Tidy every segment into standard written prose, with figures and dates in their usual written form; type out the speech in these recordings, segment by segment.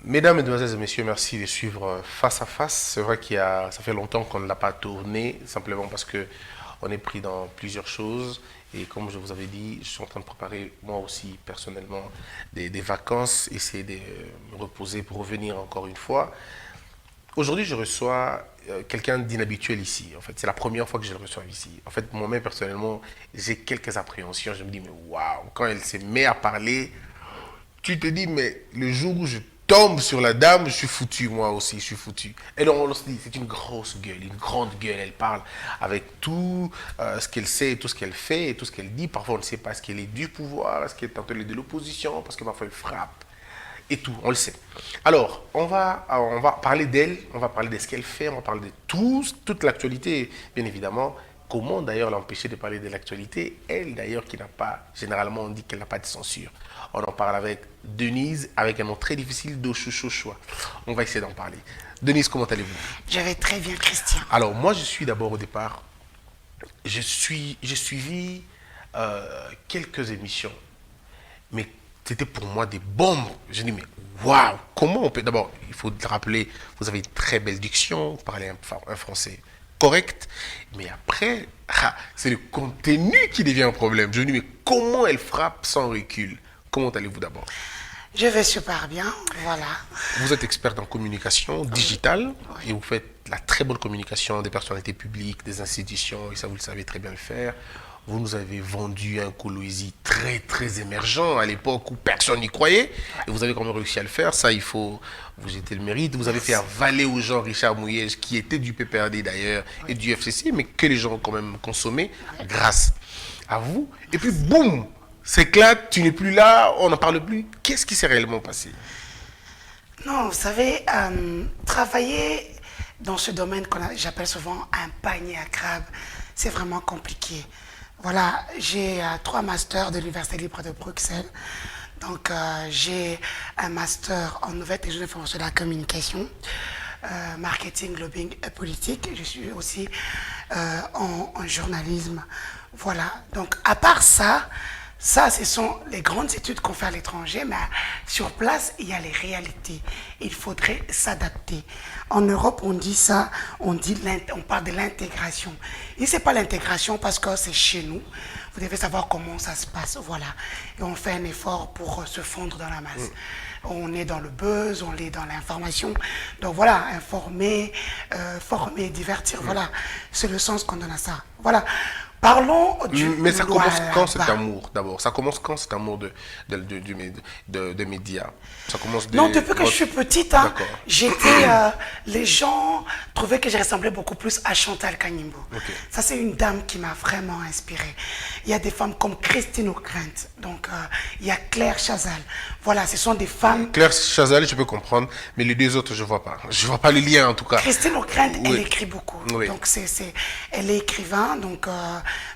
Mesdames, Mesdemoiselles et Messieurs, merci de suivre Face à Face. C'est vrai ça fait longtemps qu'on ne l'a pas tourné, simplement parce que on est pris dans plusieurs choses. Et comme je vous avais dit, je suis en train de préparer moi aussi personnellement des vacances, essayer de me reposer pour revenir encore une fois. Aujourd'hui, je reçois quelqu'un d'inhabituel ici. En fait, c'est la première fois que je le reçois ici. En fait, moi-même personnellement, j'ai quelques appréhensions. Je me dis, mais waouh, quand elle se met à parler, tu te dis, mais le jour où je tombe sur la dame, je suis foutu, moi aussi, je suis foutu. Et donc, on se dit, c'est une grosse gueule, une grande gueule. Elle parle avec tout ce qu'elle sait, tout ce qu'elle fait, et tout ce qu'elle dit. Parfois, on ne sait pas ce qu'elle est du pouvoir, est-ce qu'elle est tantôt de l'opposition, parce que parfois, elle frappe. Et tout, on le sait. Alors, on va parler d'elle, on va parler de ce qu'elle fait, on va parler de toute l'actualité, bien évidemment. Comment d'ailleurs l'empêcher de parler de l'actualité? Elle d'ailleurs qui n'a pas, généralement on dit qu'elle n'a pas de censure. On en parle avec Denise, avec un nom très difficile d'Ochouchochoua. On va essayer d'en parler. Denise, comment allez-vous? Je vais très bien, Christian. Alors moi je suis d'abord au départ, j'ai suivi quelques émissions, mais c'était pour moi des bombes. Je dis mais waouh, comment on peut... D'abord, il faut te rappeler, vous avez une très belle diction, vous parlez un français correct, mais après, c'est le contenu qui devient un problème. Je me dis mais comment elle frappe sans recul? Comment allez-vous d'abord? Je vais super bien, voilà. Vous êtes experte en communication digitale Oui. et vous faites la très bonne communication des personnalités publiques, des institutions, et ça vous le savez très bien le faire. Vous nous avez vendu un Coloésie très très émergent à l'époque où personne n'y croyait et vous avez quand même réussi à le faire. Ça, il faut vous jeter le mérite. Vous avez fait avaler aux gens Richard Mouyej qui était du PPRD d'ailleurs et du FCC, mais que les gens ont quand même consommé grâce à vous. Et puis boum, s'éclate, tu n'es plus là, on n'en parle plus. Qu'est-ce qui s'est réellement passé? Non, vous savez, travailler dans ce domaine j'appelle souvent un panier à crabes, c'est vraiment compliqué. Voilà, j'ai 3 masters de l'Université libre de Bruxelles. Donc, j'ai un master en nouvelles technologies de l'information et de la communication, marketing, lobbying et politique. Je suis aussi en journalisme. Voilà, donc à part ça, ce sont les grandes études qu'on fait à l'étranger, mais sur place, il y a les réalités. Il faudrait s'adapter. En Europe, on dit ça, on parle de l'intégration. Et ce n'est pas l'intégration parce que c'est chez nous. Vous devez savoir comment ça se passe, voilà. Et on fait un effort pour se fondre dans la masse. On est dans le buzz, on est dans l'information. Donc voilà, informer, former, divertir, voilà. C'est le sens qu'on donne à ça. Voilà. Parlons du... Mais ça commence quand cet amour d'abord? Ça commence quand cet amour de médias? Ça commence Non, depuis que je suis petite, hein, D'accord. les gens trouvaient que je ressemblais beaucoup plus à Chantal Kanimbo. Ok. Ça, c'est une dame qui m'a vraiment inspirée. Il y a des femmes comme Christine O'Krent, donc il y a Claire Chazal. Voilà, ce sont des femmes... Claire Chazal, je peux comprendre, mais les deux autres, je vois pas. Je vois pas le lien en tout cas. Christine O'Krent, Oui. elle écrit beaucoup. Oui. Donc, elle est écrivain, donc,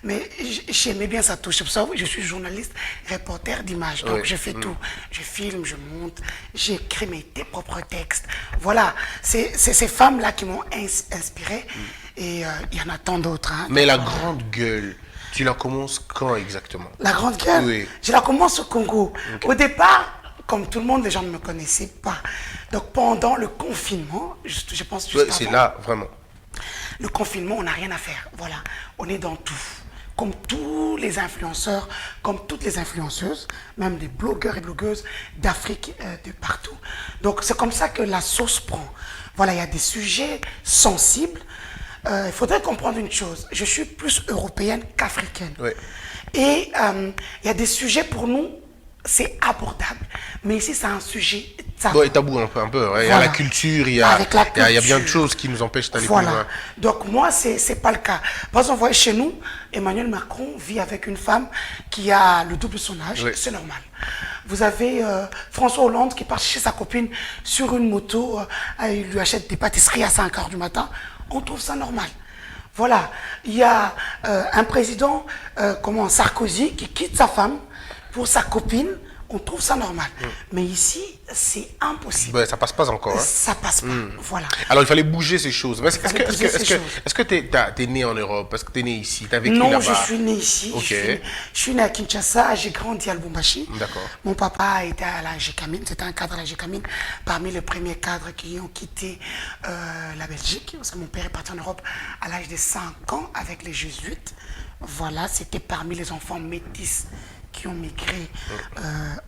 mais j'aimais bien sa touche. Je suis journaliste, reporter d'image. Donc, Oui. je fais tout. Je filme, je monte, j'écris tes propres textes. Voilà, c'est ces femmes-là qui m'ont inspiré. Et il y en a tant d'autres. Hein. Mais la grande gueule, tu la commences quand exactement? La grande gueule, Oui. je la commence au Congo. Ok. Au départ, comme tout le monde, les gens ne me connaissaient pas. Donc, pendant le confinement, je pense juste Ouais, c'est avant, là, vraiment. le confinement, on n'a rien à faire. Voilà, on est dans tout. Comme tous les influenceurs, comme toutes les influenceuses, même des blogueurs et blogueuses d'Afrique, de partout. Donc, c'est comme ça que la sauce prend. Voilà, il y a des sujets sensibles. Il faudrait comprendre une chose. Je suis plus européenne qu'africaine. Oui. Et il y a des sujets pour nous, c'est abordable. Mais ici, c'est un sujet tabou. Ouais, tabou un peu. Ouais. Il y a Voilà. la culture, il y a, Avec la il y a bien de culture. choses qui nous empêchent d'aller plus Voilà. loin. Donc moi, c'est pas le cas. Par exemple, vous voyez, chez nous, Emmanuel Macron vit avec une femme qui a le double de son âge. Oui. C'est normal. Vous avez François Hollande qui part chez sa copine sur une moto. Il lui achète des pâtisseries à 5 h du matin. On trouve ça normal. Voilà. Il y a un président, Sarkozy, qui quitte sa femme pour sa copine. on trouve ça normal. Mais ici, c'est impossible. Ben, ça passe pas encore. Hein. Ça passe pas, voilà. Alors, il fallait bouger ces choses. Mais bouger ces choses. est-ce que t'es né en Europe? Est-ce que t'es né ici? T'as vécu Non, là-bas? je suis né ici. Ok. Je suis né à Kinshasa, j'ai grandi à Lubumbashi. D'accord. Mon papa était à la GECAMINE, c'était un cadre à la GECAMINE, parmi les premiers cadres qui ont quitté la Belgique. Parce que mon père est parti en Europe à l'âge de 5 ans avec les jésuites. Voilà, c'était parmi les enfants métis qui ont migré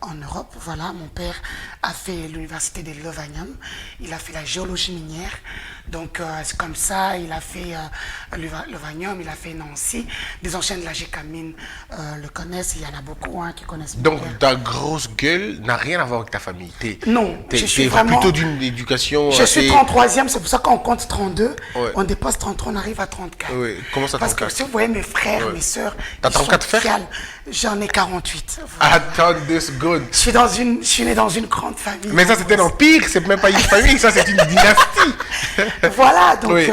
en Europe. Voilà, mon père a fait l'université de Lovanium, il a fait la géologie minière, donc c'est comme ça, il a fait Lovanium, il a fait Nancy, des anciens de la GECAMINE le connaissent, il y en a beaucoup qui connaissent mon Donc, père. ta grosse gueule n'a rien à voir avec ta famille. Non, je suis t'es vraiment... plutôt d'une éducation... Je suis 33e, c'est pour ça qu'on compte 32, Ouais. on dépasse 33, on arrive à 34. Oui, comment ça, Parce que 34? si vous voyez mes frères, Ouais. mes sœurs, T'as ils sont 34 frères? calmes. J'en ai 48. Voilà. Attends 2 secondes. Je suis né dans une grande famille. Mais ça, c'était l'Empire, c'est même pas une famille, ça, c'est une dynastie. Voilà, donc Oui.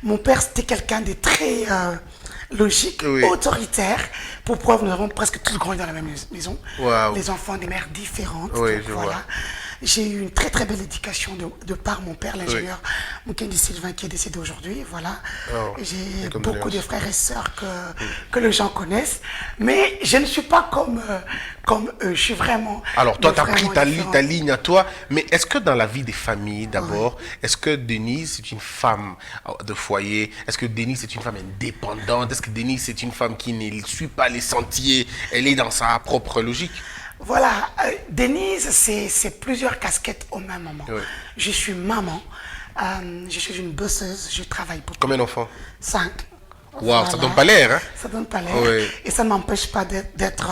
mon père, c'était quelqu'un de très logique, Oui. autoritaire. Pour preuve, nous avons presque tous grandi dans la même maison. Waouh. Les enfants des mères différentes. Oui, donc je voilà. vois. J'ai eu une très très belle éducation de par mon père, l'ingénieur Mukendi Sylvain, qui est décédé aujourd'hui. Voilà. Oh, J'ai mes beaucoup condoléances. de frères et sœurs que les gens connaissent. Mais je ne suis pas comme eux. Je suis vraiment. Alors, toi, tu as pris vraiment ta ligne à toi, mais est-ce que dans la vie des familles, d'abord, est-ce que Denise, c'est une femme de foyer? Est-ce que Denise, c'est une femme indépendante? Est-ce que Denise, c'est une femme qui ne suit pas les sentiers? Elle est dans sa propre logique? Voilà, Denise, c'est plusieurs casquettes au même moment. Oui. Je suis maman, je suis une bosseuse, je travaille beaucoup. Combien d'enfants? 5. Waouh, ça donne pas l'air, hein? Ça donne pas l'air. Oui. Et ça ne m'empêche pas d'être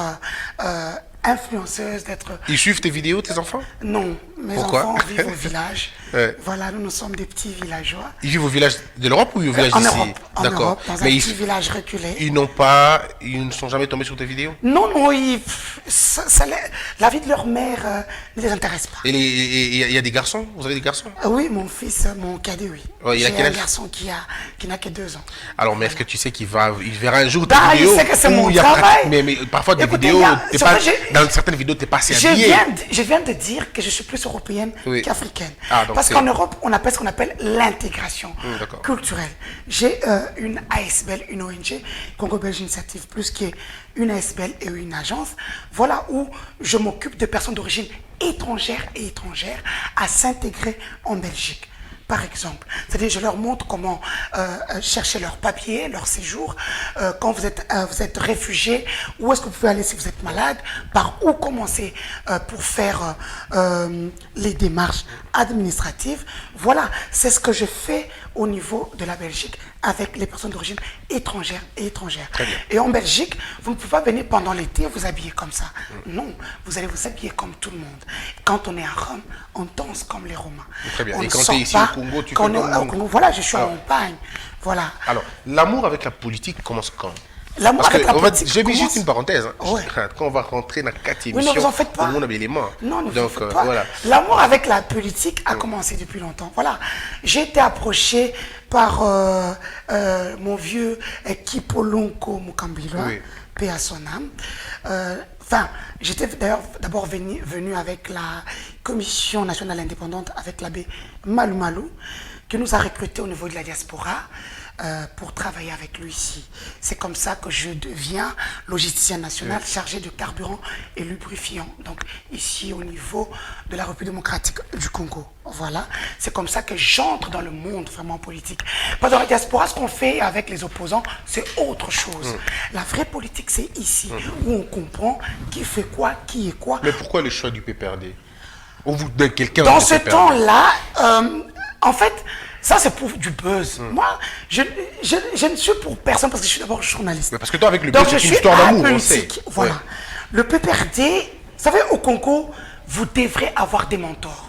influenceuse, d'être... Ils suivent tes vidéos, tes enfants? Non, mes Pourquoi? enfants vivent au village. Ouais. Voilà, nous sommes des petits villageois. Ils vivent au village de l'Europe ou au village En d'ici? Europe, D'accord. dans un Mais petit village reculé. ils ne sont jamais tombés sur tes vidéos? Non, la vie de leur mère ne les intéresse pas. Et il y a des garçons? Vous avez des garçons? Oui, mon fils, mon cadet, oui. Ouais, il a J'ai quel un âge? garçon qui n'a que 2 ans. Alors, mais est-ce que tu sais qu'il verra un jour tes Bah, il vidéos sait que c'est où mon il y a travail. Mais parfois, des Écoutez, vidéos, c'est vrai, dans certaines vidéos, tu n'es pas assez Je habillé. viens de dire que je suis plus européenne Oui. qu'africaine. Ah, donc Parce c'est- qu'en Europe, on appelle ce qu'on appelle l'intégration d'accord. culturelle. J'ai une ASBL, une ONG, Congo Belge Initiative Plus, qui est une ASBL et une agence. Voilà où je m'occupe de personnes d'origine étrangère et étrangères à s'intégrer en Belgique. Par exemple, c'est-à-dire je leur montre comment chercher leurs papiers, leur séjour, quand vous êtes réfugié, où est-ce que vous pouvez aller si vous êtes malade, par où commencer pour faire les démarches administratives. Voilà, c'est ce que je fais au niveau de la Belgique avec les personnes d'origine étrangère et étrangère. Très bien. Et en Belgique, vous ne pouvez pas venir pendant l'été vous habiller comme ça. Non, vous allez vous habiller comme tout le monde. Quand on est à Rome, on danse comme les Romains. Très bien. On Et ne quand sort tu es ici pas. au Congo, tu Quand fais on est comme au nous. Congo, voilà, je suis en Alors. montagne. Voilà. Alors, l'amour avec la politique commence quand? L'amour Parce avec que, la politique je mets juste commence- une parenthèse. Hein. Ouais. Quand on va rentrer dans 4 Oui, émissions, ne vous en faites pas. tout le monde a mis les mains. Non, ne vous en Donc, faites pas. voilà. L'amour avec la politique a commencé depuis longtemps. Voilà. J'ai été approché par mon vieux Kipolonko Mukambilwa, Oui. paix à son âme. Enfin, j'étais d'ailleurs d'abord venu avec la Commission nationale indépendante, avec l'abbé Malou Malou, qui nous a recrutés au niveau de la diaspora pour travailler avec lui ici. C'est comme ça que je deviens logisticien national chargé de carburant et lubrifiant. Donc ici au niveau de la République démocratique du Congo. Voilà. C'est comme ça que j'entre dans le monde vraiment politique. Parce que dans la diaspora, ce qu'on fait avec les opposants, c'est autre chose. La vraie politique, c'est ici, où on comprend qui fait quoi, qui est quoi. Mais pourquoi le choix du PPRD? Ou vous de quelqu'un Dans du ce PPRD? temps-là, en fait, ça c'est pour du buzz. Moi, je ne suis pour personne parce que je suis d'abord journaliste. Mais parce que toi, avec le Donc buzz, je c'est une suis histoire d'amour, on sait. apolitique. Voilà. Ouais. Le PPRD, vous savez, au Congo, vous devrez avoir des mentors.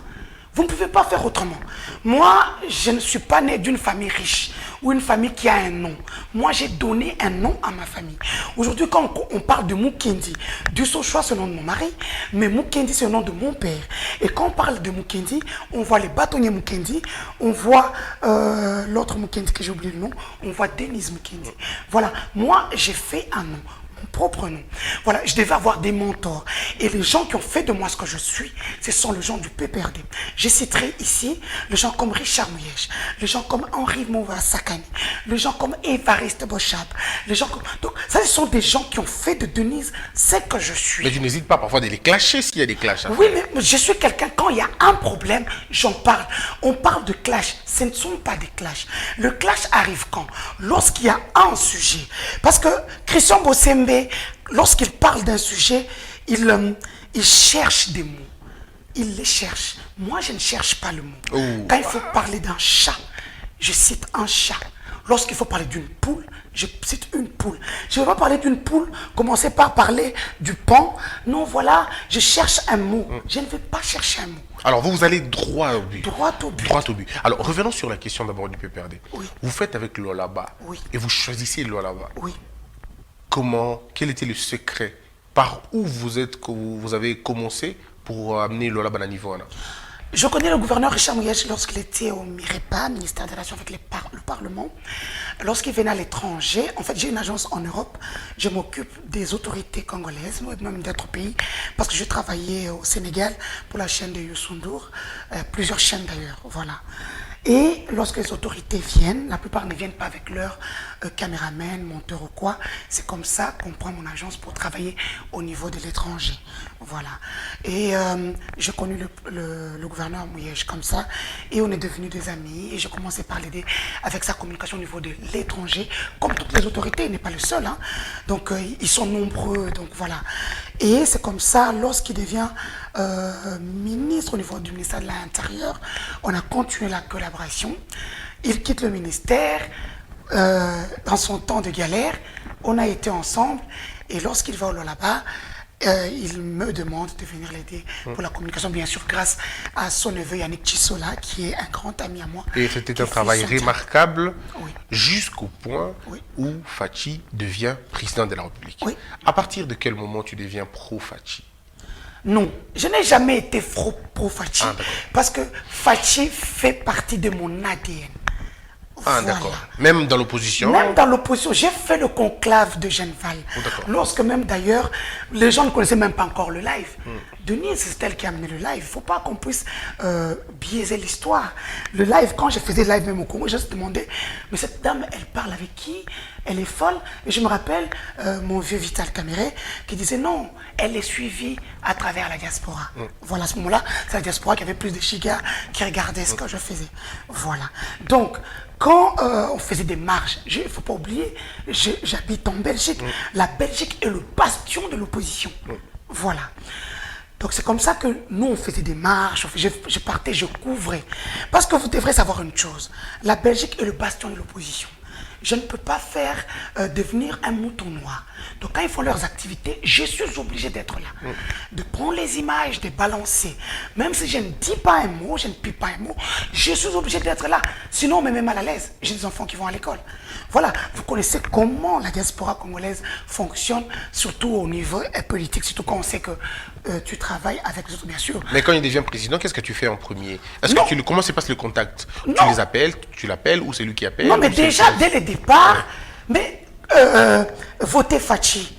Vous ne pouvez pas faire autrement. Moi, je ne suis pas né d'une famille riche ou une famille qui a un nom. Moi, j'ai donné un nom à ma famille. Aujourd'hui, quand on parle de Mukendi, Dussochoa, c'est le nom de mon mari, mais Mukendi, c'est le nom de mon père. Et quand on parle de Mukendi, on voit les bâtonniers Mukendi, on voit l'autre Mukendi que j'ai oublié le nom, on voit Denise Mukendi. Voilà, moi, j'ai fait un nom. mon propre nom. Voilà, je devais avoir des mentors. Et les gens qui ont fait de moi ce que je suis, ce sont les gens du PPRD. Je citerai ici les gens comme Richard Mouyej, les gens comme Henri Mouva Sakani, les gens comme Évariste Bochab, les gens comme... Donc, ça, ce sont des gens qui ont fait de Denise ce que je suis. Mais tu n'hésites pas parfois de les clasher s'il y a des clashs. Oui, mais je suis quelqu'un, quand il y a un problème, j'en parle. On parle de clash, ce ne sont pas des clashs. Le clash arrive quand? Lorsqu'il y a un sujet. Parce que Christian Bossembe, lorsqu'il parle d'un sujet, il cherche des mots. Il les cherche. Moi, je ne cherche pas le mot. Quand il faut parler d'un chat, je cite un chat. Lorsqu'il faut parler d'une poule, je cite une poule. Je ne vais pas parler d'une poule, commencer par parler du pan. Non, voilà, je cherche un mot. Je ne vais pas chercher un mot. Alors, vous allez droit au but. Droit au but. Droit au but. Alors, revenons sur la question d'abord du PPRD. Oui. Vous faites avec Lualaba. Oui. Et vous choisissez Lualaba. Oui. Comment, quel était le secret? Par où vous avez commencé pour amener Lualaba à un niveau là? Je connais le gouverneur Richard Mouyej lorsqu'il était au MIREPA, ministère des Relations avec le Parlement. Lorsqu'il venait à l'étranger, en fait, j'ai une agence en Europe. Je m'occupe des autorités congolaises, même d'autres pays, parce que je travaillais au Sénégal pour la chaîne de Youssou N'Dour, plusieurs chaînes d'ailleurs, voilà. Et lorsque les autorités viennent, la plupart ne viennent pas avec leur caméraman, monteur ou quoi. C'est comme ça qu'on prend mon agence pour travailler au niveau de l'étranger. Voilà. Et j'ai connu le gouverneur Mouyej comme ça. Et on est devenus des amis. Et j'ai commencé par l'aider avec sa communication au niveau de l'étranger. Comme toutes les autorités, il n'est pas le seul. Hein. Donc ils sont nombreux. Donc voilà. Et c'est comme ça, lorsqu'il devient ministre au niveau du ministère de l'Intérieur, on a continué la collaboration. Il quitte le ministère dans son temps de galère. On a été ensemble et lorsqu'il va là-bas, il me demande de venir l'aider pour la communication, bien sûr, grâce à son neveu Yannick Chisola, qui est un grand ami à moi. Et c'était un travail remarquable oui. Jusqu'au point oui. où Fachi devient président de la République. Oui. À partir de quel moment tu deviens pro-Fachi? Non, je n'ai jamais été pro-Fachi, parce que Fachi fait partie de mon ADN. Ah, voilà. D'accord. Même dans l'opposition? Même dans l'opposition. J'ai fait le conclave de Genval. Lorsque même d'ailleurs, les gens ne connaissaient même pas encore le live. Denise, c'est elle qui a amené le live. Il ne faut pas qu'on puisse biaiser l'histoire. Le live, quand je faisais le live même au Congo, je me demandais, mais cette dame, elle parle avec qui? Elle est folle. Et je me rappelle mon vieux Vital Caméré qui disait non, elle est suivie à travers la diaspora. Voilà, à ce moment-là, c'est la diaspora qui avait plus de gigas qui regardait ce que je faisais. Voilà. Donc, quand on faisait des marches, il ne faut pas oublier, j'habite en Belgique. La Belgique est le bastion de l'opposition. Voilà. Donc c'est comme ça que nous, on faisait des marches, je partais, je couvrais. Parce que vous devrez savoir une chose, la Belgique est le bastion de l'opposition. Je ne peux pas faire devenir un mouton noir. Donc quand ils font leurs activités, je suis obligé d'être là. De prendre les images, de balancer. Même si je ne dis pas un mot, je ne pie pas un mot, je suis obligé d'être là. Sinon, on me met mal à l'aise. J'ai des enfants qui vont à l'école. Voilà, vous connaissez comment la diaspora congolaise fonctionne, surtout au niveau politique, surtout quand on sait que tu travailles avec les autres, bien sûr. Mais quand il devient président, qu'est-ce que tu fais en premier? Comment se passe le contact? Non. Tu les appelles, tu l'appelles ou c'est lui qui appelle? Non, mais déjà, dès le départ, mais voter Fachi.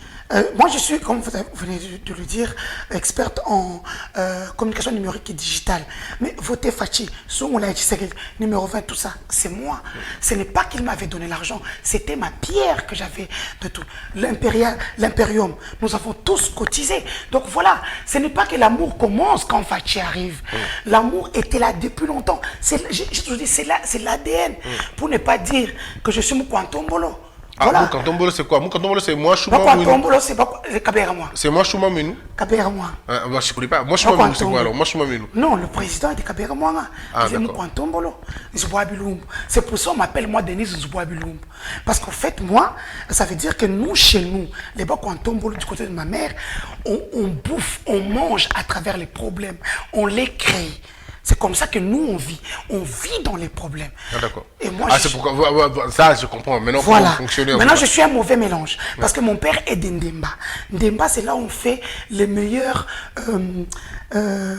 Moi, je suis, comme vous venez de le dire, experte en communication numérique et digitale. Mais voter Fachi, numéro 20, tout ça, c'est moi. Ce n'est pas qu'il m'avait donné l'argent, c'était ma pierre que j'avais de tout. L'Imperium, nous avons tous cotisé. Donc voilà, ce n'est pas que l'amour commence quand Fachi arrive. L'amour était là depuis longtemps. C'est l'ADN. Pour ne pas dire que je suis Moukantombolo. Ah, voilà. Moukantombolo, c'est quoi? Moukantombolo, c'est moi, Chouma Mounou. Moukantombolo, c'est pas Kabera moi. C'est moi, Chouma Mounou. Kabera moi. Bah, je ne connais pas. Moi, Chouma Mounou, c'est quoi alors? Moi, Chouma Mounou. Non, le président est de Kabera moi. C'est Moukantombolo. C'est pour ça qu'on m'appelle moi Denise Nzouboabilumbu. Parce qu'en fait, moi, ça veut dire que nous, chez nous, les Moukantombolo du côté de ma mère, on bouffe, on mange à travers les problèmes. On les crée. C'est comme ça que nous, on vit. On vit dans les problèmes. Ah, d'accord. Et moi, c'est pourquoi... Ça, je comprends. Maintenant, voilà. Comment fonctionner. Maintenant, je suis un mauvais mélange. Parce que mon père est d'Ndemba. Ndemba, c'est là où on fait les meilleurs...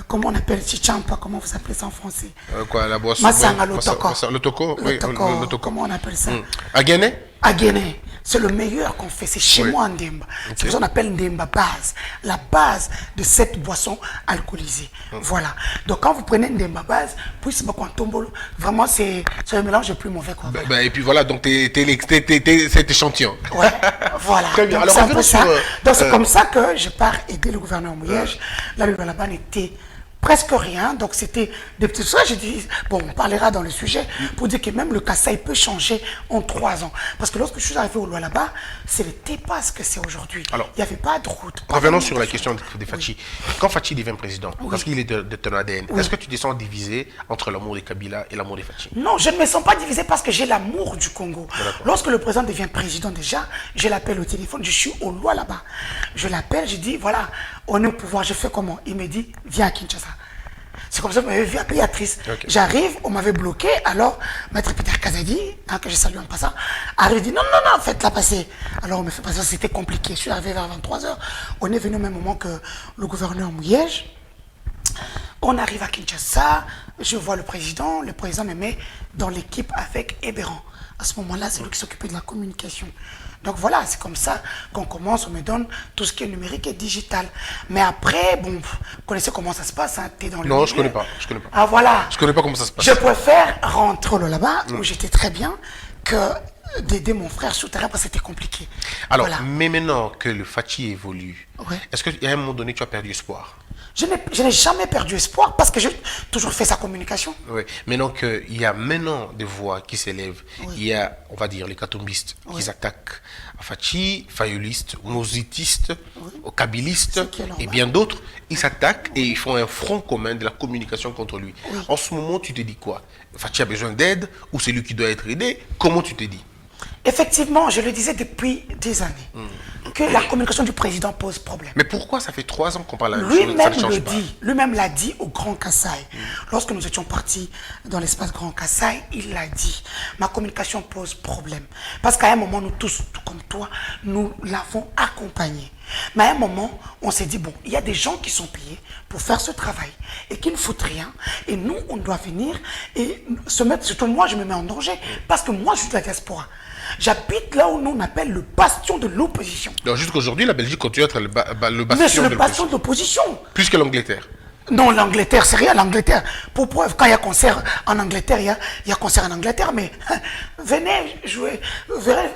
comment on appelle Chichampa, comment vous appelez ça en français? Quoi, la boisson? Massanga, le toko. Le toko, oui. Le toko, comment on appelle ça? À Guinée? À Guinée. C'est le meilleur qu'on fait. C'est chez Oui. moi en Ndemba. C'est pour ça qu'on appelle Ndemba base. La base de cette boisson alcoolisée. Voilà. Donc quand vous prenez Ndemba base, puis c'est vraiment c'est le mélange le plus mauvais qu'on fait. Et puis voilà, donc cet échantillon. Ouais, voilà. Très bien. Donc, Alors, c'est un peu revenons ça. sur, Donc c'est comme ça que je pars aider le gouverneur Mouyej. Là, le là-bas n'était presque rien. Donc c'était des petites choses. J'ai dit, bon, on parlera dans le sujet pour dire que même le Kasaï peut changer en 3 ans. Parce que lorsque je suis arrivé au là-bas, c'était pas ce que c'est aujourd'hui. Alors, il n'y avait pas de route. Revenons sur la question de Fachi. Quand Fachi devient président, parce qu'il est de ton ADN, Oui. est-ce que tu te sens divisé entre l'amour de Kabila et l'amour de Fachi? Non, je ne me sens pas divisé parce que j'ai l'amour du Congo. Lorsque le président devient président déjà, je l'appelle au téléphone, je suis au loi là-bas. Je l'appelle, je dis, voilà, on est au pouvoir, je fais comment? Il me dit, viens à Kinshasa. C'est comme ça que vous m'avez vu à Béatrice. Okay. J'arrive, on m'avait bloqué, alors Maître Peter Kazadi, hein, que je salue en passant, arrive, dit, non, non, non, faites-la passer. Alors on me fait passer, c'était compliqué. Je suis arrivé vers 23h, on est venu au même moment que le gouverneur Mouyej. On arrive à Kinshasa, je vois le président me met dans l'équipe avec Hébéran. À ce moment-là, c'est lui qui s'occupait de la communication. Donc voilà, c'est comme ça qu'on commence, on me donne tout ce qui est numérique et digital. Mais après, bon, vous connaissez comment ça se passe, hein, t'es dans le Non, milieu. je connais pas. Ah voilà. Je connais pas comment ça se passe. Je préfère rentrer là-bas, où j'étais très bien, que d'aider mon frère sur le terrain, parce que c'était compliqué. Alors, Voilà. mais maintenant que le Fachi évolue, Ouais. est-ce qu'à un moment donné, tu as perdu espoir? Je n'ai jamais perdu espoir, parce que j'ai toujours fait sa communication. Oui. Maintenant qu'il y a maintenant des voix qui s'élèvent, il y a, on va dire, les catombistes qui s'attaquent à Fachi, fayolistes, nosиtistes, kabilistes Ce qui est normal. et bien d'autres. Ils s'attaquent et ils font un front commun de la communication contre lui. En ce moment, tu te dis quoi? Fachi a besoin d'aide ou c'est lui qui doit être aidé? Comment tu te dis? Effectivement, je le disais depuis des années, que la communication du président pose problème. Mais pourquoi ça fait 3 ans qu'on parle la même chose, ça Lui-même ne change le pas? dit, lui-même l'a dit au Grand Kassai. Lorsque nous étions partis dans l'espace Grand Kassai, il l'a dit. Ma communication pose problème. Parce qu'à un moment, nous tous, tout comme toi, nous l'avons accompagné. Mais à un moment, on s'est dit, bon, il y a des gens qui sont payés pour faire ce travail et qui ne foutent rien. Et nous, on doit venir et se mettre, surtout moi, je me mets en danger parce que moi, je suis de la diaspora. J'habite là où nous on appelle le bastion de l'opposition. Donc jusqu'aujourd'hui, la Belgique continue à être le Mais bastion c'est de le bastion l'opposition. de l'opposition. Plus que l'Angleterre. Non, l'Angleterre, c'est rien, l'Angleterre. Pour preuve, quand il y a concert en Angleterre, il y a concert en Angleterre, mais venez jouer, vous verrez,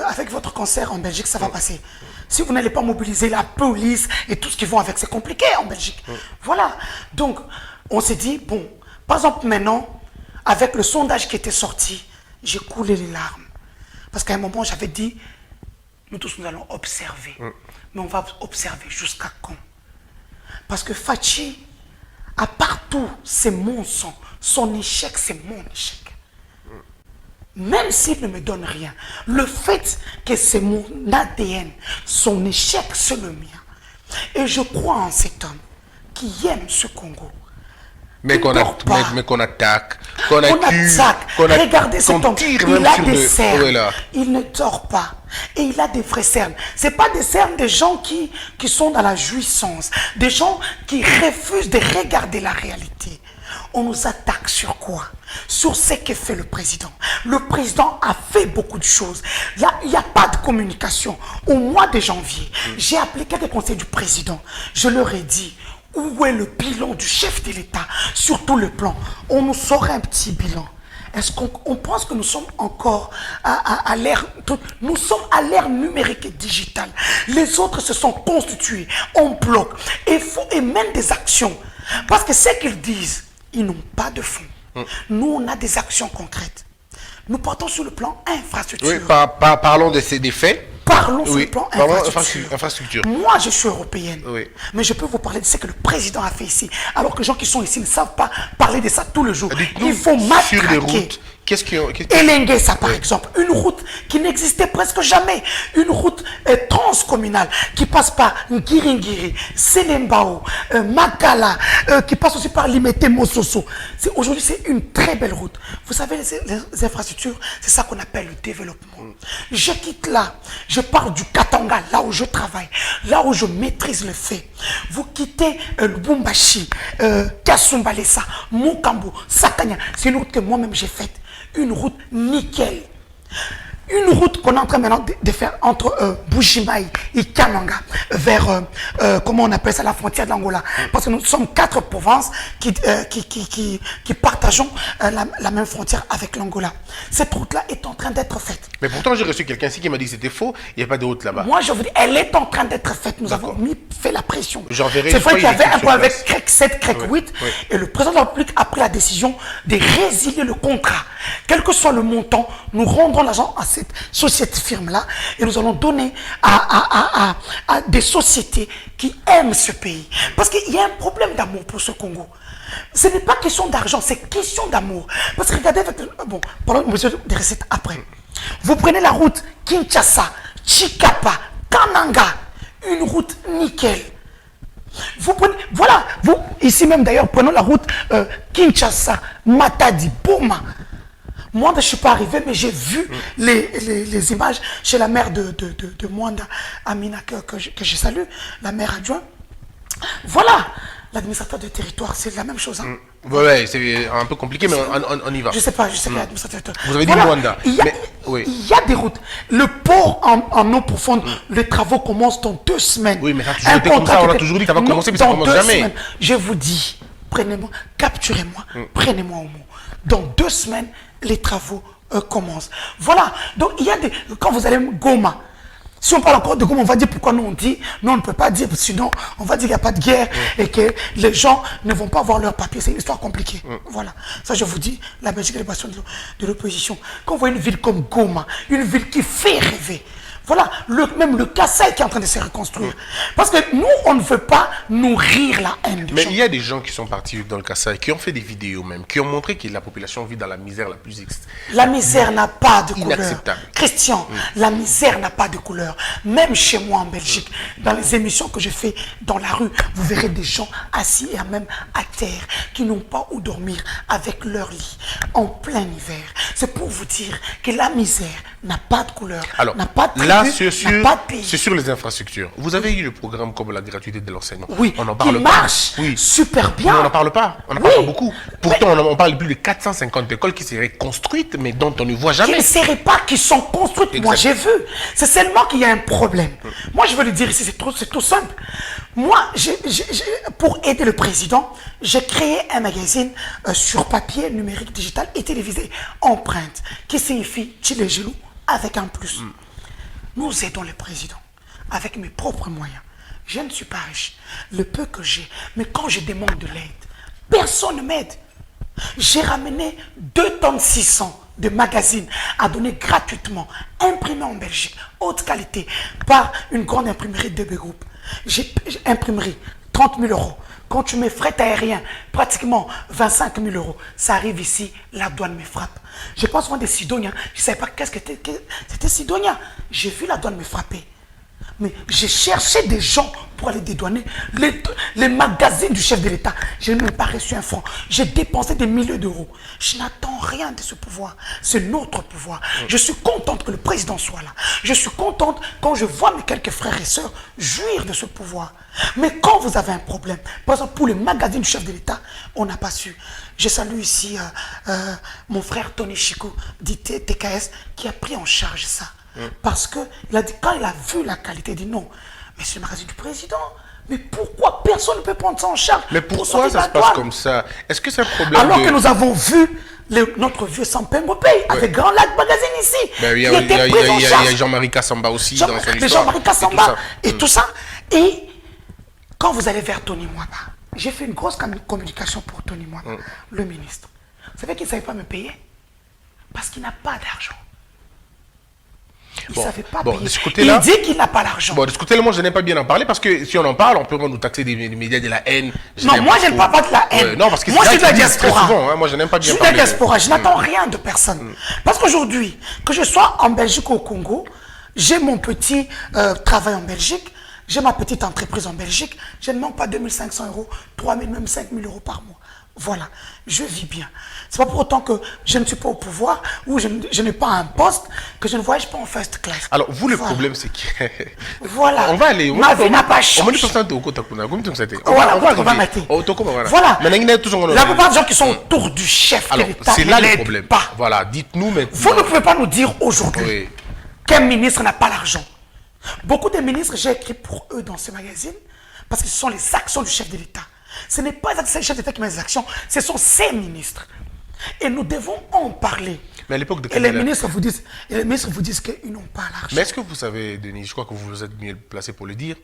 avec votre concert en Belgique, ça va passer. Si vous n'allez pas mobiliser la police et tout ce qui va avec, c'est compliqué en Belgique. Voilà. Donc, on s'est dit, bon, par exemple, maintenant, avec le sondage qui était sorti, j'ai coulé les larmes. Parce qu'à un moment, j'avais dit, nous tous, nous allons observer. Mais on va observer jusqu'à quand? Parce que Fachi, à partout, c'est mon sang. Son échec, c'est mon échec. Même s'il ne me donne rien, le fait que c'est mon ADN, son échec, c'est le mien. Et je crois en cet homme qui aime ce Congo. Mais qu'on attaque, qu'on accuse, Regardez cet homme, il a des cernes, voilà. il ne dort pas. Et il a des vraies cernes. Ce n'est pas des cernes des gens qui sont dans la jouissance, des gens qui refusent de regarder la réalité. On nous attaque sur quoi? Sur ce que fait le président. Le président a fait beaucoup de choses. Là, il n'y a pas de communication. Au mois de janvier, j'ai appelé quelques conseils du président. Je leur ai dit, où est le bilan du chef de l'État sur tout le plan? On nous sort un petit bilan. Est-ce qu'on pense que nous sommes encore à l'ère... Nous sommes à l'ère numérique et digitale. Les autres se sont constitués en bloc et mènent des actions. Parce que ce qu'ils disent, ils n'ont pas de fond. Nous, on a des actions concrètes. Nous partons sur le plan infrastructure. Oui, parlons des faits. Parlons sur le plan infrastructure. Moi, je suis européenne. Oui. Mais je peux vous parler de ce que le président a fait ici. Alors que les gens qui sont ici ne savent pas parler de ça tout le jour. Il faut matraquer. Sur les routes, qu'est-ce qui... Elenguesa, par exemple, une route qui n'existait presque jamais, une route transcommunale qui passe par Ngiringiri, Selembao, Makala, qui passe aussi par Limete Mososo. Aujourd'hui, c'est une très belle route. Vous savez, les infrastructures, c'est ça qu'on appelle le développement. Je quitte là, je pars du Katanga, là où je travaille, là où je maîtrise le fait. Vous quittez Lubumbashi, Kasumbalesa, Mukambo, Sakanya. C'est une route que moi-même j'ai faite. Une route nickel. Une route qu'on est en train maintenant de faire entre Bujimaï et Kananga, vers, comment on appelle ça, la frontière de l'Angola. Parce que nous sommes 4 provinces qui partageons la même frontière avec l'Angola. Cette route-là est en train d'être faite. Mais pourtant, j'ai reçu quelqu'un ici qui m'a dit que c'était faux, il n'y a pas de route là-bas. Moi, je vous dis, elle est en train d'être faite. Nous avons fait la pression. C'est vrai qu'il y avait un problème avec CREC 7, CREC 8, et le président de la République a pris la décision de résilier le contrat. Quel que soit le montant, nous rendrons l'argent sur cette firme-là et nous allons donner à des sociétés qui aiment ce pays. Parce qu'il y a un problème d'amour pour ce Congo. Ce n'est pas question d'argent, c'est question d'amour. Parce que regardez, bon, parlons des recettes après. Vous prenez la route Kinshasa, Chikapa, Kananga, une route nickel. Vous prenez, voilà, vous, ici même d'ailleurs, prenons la route Kinshasa, Matadi, Boma. Moi, je ne suis pas arrivé, mais j'ai vu les images chez la mère de Mwanda, Amina, que je salue, la mère adjointe. Voilà, l'administrateur de territoire, c'est la même chose. Hein. Oui, c'est un peu compliqué, mais on y va. Je ne sais pas, l'administrateur. Vous avez dit Mwanda. Il y a des routes. Le port en eau profonde, les travaux commencent dans 2 semaines. Oui, mais ça a toujours été comme ça, on a toujours dit que ça va commencer, mais ça ne commence jamais. Semaines, je vous dis, prenez-moi, capturez-moi, prenez-moi au mot. Dans 2 semaines, les travaux commencent. Voilà, donc il y a des... Quand vous allez Goma, si on parle encore de Goma, on va dire pourquoi nous on dit, non on ne peut pas dire, sinon on va dire qu'il n'y a pas de guerre et que les gens ne vont pas avoir leur papier, c'est une histoire compliquée. Voilà, ça je vous dis, la Belgique est la passion de l'opposition. Quand on voit une ville comme Goma, une ville qui fait rêver, voilà, même le Kassai qui est en train de se reconstruire. Parce que nous, on ne veut pas nourrir la haine des gens. Mais il y a des gens qui sont partis vivre dans le Kassai, qui ont fait des vidéos même, qui ont montré que la population vit dans la misère la plus La misère n'a pas de couleur. Inacceptable. Christian, la misère n'a pas de couleur. Même chez moi en Belgique, dans les émissions que je fais dans la rue, vous verrez des gens assis et même à terre, qui n'ont pas où dormir avec leur lit, en plein hiver. C'est pour vous dire que la misère n'a pas de couleur, n'a pas de là, c'est sur les infrastructures. Vous avez eu le programme comme la gratuité de l'enseignement. Oui, on en parle qui pas. Marche super bien. Mais on n'en parle pas. On n'en parle pas beaucoup. Pourtant, on parle de plus de 450 écoles qui seraient construites, mais dont on ne voit jamais. Qui ne seraient pas, qui sont construites. Exactement. Moi, j'ai vu. C'est seulement qu'il y a un problème. Moi, je veux le dire ici, c'est tout simple. Moi, pour aider le président, j'ai créé un magazine sur papier, numérique, digital et télévisé, empreinte, qui signifie Tchilegelou avec un plus. Nous aidons le président avec mes propres moyens. Je ne suis pas riche, le peu que j'ai, mais quand je demande de l'aide, personne ne m'aide. J'ai ramené 2 tonnes 600 de magazines à donner gratuitement, imprimés en Belgique, haute qualité, par une grande imprimerie de DB Group. J'ai imprimerie, 30 000 €. Quand tu mets frais aériens, pratiquement 25 000 €, ça arrive ici, la douane me frappe. Je pense souvent des Sidoniens, je ne savais pas qu'est-ce que c'était Sidonia. J'ai vu la douane me frapper. Mais j'ai cherché des gens pour aller dédouaner les magazines du chef de l'État. Je n'ai même pas reçu un franc. J'ai dépensé des milliers d'euros. Je n'attends rien de ce pouvoir. C'est notre pouvoir. Je suis contente que le président soit là. Je suis contente quand je vois mes quelques frères et sœurs jouir de ce pouvoir. Mais quand vous avez un problème, par exemple pour les magazines du chef de l'État, on n'a pas su. Je salue ici mon frère Tony Chico, dit TKS, qui a pris en charge ça. Parce que il a dit, quand il a vu la qualité, il dit non, mais c'est le magazine du président. Mais pourquoi personne ne peut prendre ça en charge? Mais pourquoi ça se passe comme ça? Est-ce que c'est un problème alors que nous avons vu notre vieux Sampembo Pay avec Grand Lac Magazine ici. Ben, il y a Jean-Marie Kassamba aussi dans son histoire. Jean-Marie Kassamba et tout ça. Et quand vous allez vers Tony Mwaba, j'ai fait une grosse communication pour Tony Mwaba, le ministre. Vous savez qu'il ne savait pas me payer? Parce qu'il n'a pas d'argent. Il ne savait pas payer. Il dit qu'il n'a pas l'argent. Bon, de ce côté-là, moi, je n'aime pas bien en parler parce que si on en parle, on peut nous taxer des médias de la haine. Non, moi, je ne parle pas de la haine. Non, parce que moi, je suis de la diaspora. Souvent, moi, je n'aime pas bien parler. Je suis de la diaspora. Je n'attends rien de personne. Parce qu'aujourd'hui, que je sois en Belgique ou au Congo, j'ai mon petit travail en Belgique, j'ai ma petite entreprise en Belgique, je ne manque pas 2500 €, 3000, même 5000 € par mois. Voilà, je vis bien. C'est pas pour autant que je ne suis pas au pouvoir ou je n'ai pas un poste que je ne voyage pas en first class. Alors, vous, le problème, c'est que... Voilà. On va aller... Ma vie n'a pas changé. Voilà, on va mater. Voilà. La plupart des gens qui sont autour du chef de l'État c'est là le problème. Voilà, dites-nous maintenant. Vous ne pouvez pas nous dire aujourd'hui qu'un ministre n'a pas l'argent. Beaucoup de ministres, j'ai écrit pour eux dans ce magazine, parce que ce sont les actions du chef de l'État. Ce n'est pas le chef d'État qui met les actions, ce sont ses ministres. Et nous devons en parler. Mais à l'époque de et les ministres vous disent qu'ils n'ont pas l'argent. Mais est-ce que vous savez, Denis, je crois que vous êtes mieux placé pour le dire,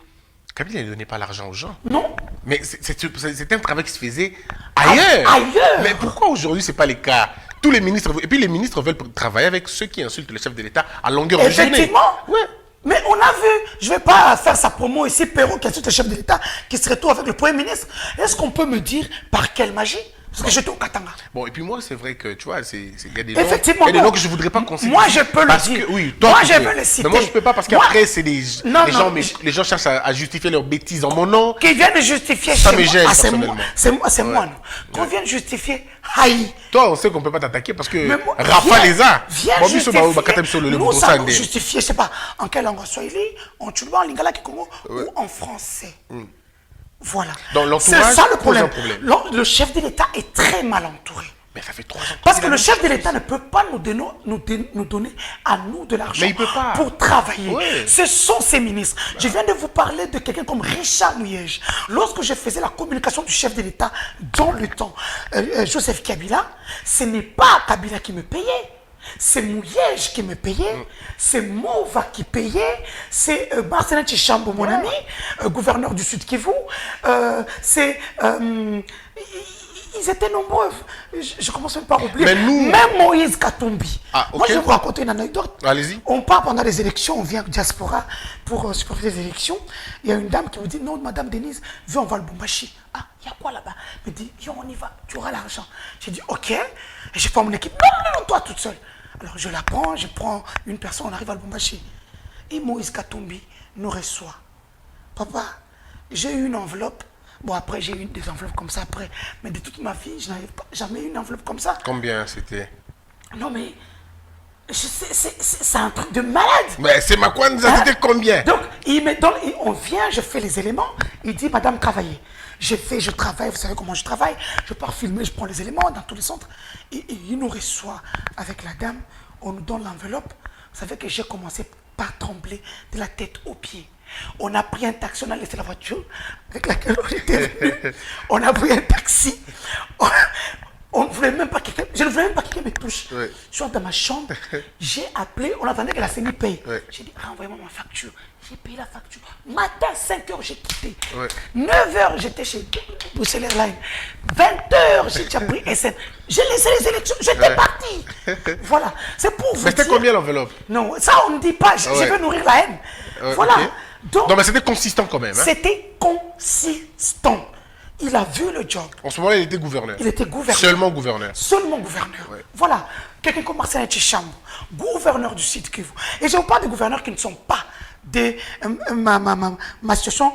Kabila ne donnait pas l'argent aux gens. Non. Mais c'était un travail qui se faisait ailleurs. Ailleurs. Mais pourquoi aujourd'hui ce n'est pas le cas? Tous les ministres, et puis les ministres veulent travailler avec ceux qui insultent le chef de l'État à longueur de journée. Effectivement. Ouais. Mais on a vu, je ne vais pas faire sa promo ici, Perrault qui insulte le chef de l'État, qui se retrouve avec le Premier ministre. Est-ce qu'on peut me dire par quelle magie? Parce que j'étais au Katanga. Bon, et puis moi, c'est vrai que, tu vois, il y a des Effectivement, noms que je ne voudrais pas considérer. Moi, je peux le dire. Oui, toi, moi, je veux le citer. Mais moi, je ne peux pas parce qu'après, c'est les gens cherchent à justifier leurs bêtises en mon nom. Qui viennent justifier ça me gêne, c'est moi, non. Qu'on vienne justifier Haï. Toi, on sait qu'on ne peut pas t'attaquer parce que Rafa les a. Viens justifier. Nous allons justifier, je ne sais pas, en quelle langue, en swahili, en tchouba, en lingala, ou en français. Voilà. C'est ça le problème. Le chef de l'État est très mal entouré. Mais ça fait 3 ans. Parce que le chef de l'État ne peut pas nous donner à nous de l'argent pour travailler. Ouais. Ce sont ses ministres. Je viens de vous parler de quelqu'un comme Richard Muyej. Lorsque je faisais la communication du chef de l'État dans le temps, Joseph Kabila, ce n'est pas Kabila qui me payait. C'est Mouyej qui me payait, c'est Mova qui payait, c'est Marcelin Tchishambo, mon ami, gouverneur du Sud Kivu, ils étaient nombreux. Je commence même par oublier. Même Moïse Katumbi. Moi, je vais vous raconter une anecdote. Allez-y. On part pendant les élections, on vient au diaspora pour supporter les élections. Il y a une dame qui me dit, non, madame Denise, viens, on va à Lubumbashi. Ah, il y a quoi là-bas? Elle me dit, viens, on y va, tu auras l'argent. J'ai dit, ok. Et j'ai fait mon équipe. Non, toi toute seule. Alors je la prends, je prends une personne, on arrive à Lubumbashi. Et Moïse Katumbi nous reçoit. Papa, j'ai eu une enveloppe. Bon, après, j'ai eu des enveloppes comme ça après. Mais de toute ma vie, je n'avais jamais eu une enveloppe comme ça. Combien c'était? Non, mais c'est un truc de malade. Mais c'est ma quoi, c'était combien? Donc, on vient, je fais les éléments. Il dit, madame, travaillez. Je travaille, vous savez comment je travaille. Je pars filmer, je prends les éléments dans tous les centres. Et il nous reçoit avec la dame. On nous donne l'enveloppe. Vous savez que j'ai commencé par trembler de la tête aux pieds. On a pris un taxi, on a laissé la voiture avec laquelle on était venu. On a pris un taxi. On ne voulait même pas quelqu'un. Je ne voulais même pas que quelqu'un me touche. Ouais. Je suis dans ma chambre. J'ai appelé. On attendait que la CENI paye. Ouais. J'ai dit, renvoyez-moi ma facture. J'ai payé la facture. Matin, 5 h, j'ai quitté. Ouais. 9 h, j'étais chez Bruxelles Airlines. 20 h, j'ai déjà pris SN. J'ai laissé les élections. J'étais parti. Voilà. C'est pour vous. Mais c'était combien l'enveloppe? Non, ça, on ne dit pas. Je veux nourrir la haine. Voilà. Okay. Donc, non, mais c'était consistant quand même. Hein? C'était consistant. Il a vu le job. En ce moment, il était gouverneur. Il était gouverneur. Seulement gouverneur. Seulement gouverneur. Ouais. Voilà. Quelqu'un comme Marcelin Tchishambo, gouverneur du Sud Kivu. Et je vous parle de gouverneurs qui ne sont pas des ma situation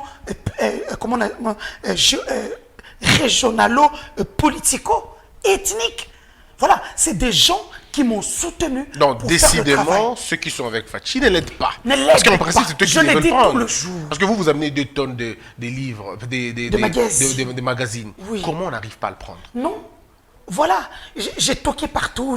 régionalo-politico-ethnique. Voilà. C'est des gens qui m'ont soutenu. Donc, décidément, ceux qui sont avec Fachi ne l'aident pas. Parce qu'en principe, c'est eux qui veulent prendre. Le jour. Parce que vous amenez 2 tonnes de livres, des magazines. Oui. Comment on n'arrive pas à le prendre? Non. Voilà. J'ai toqué partout.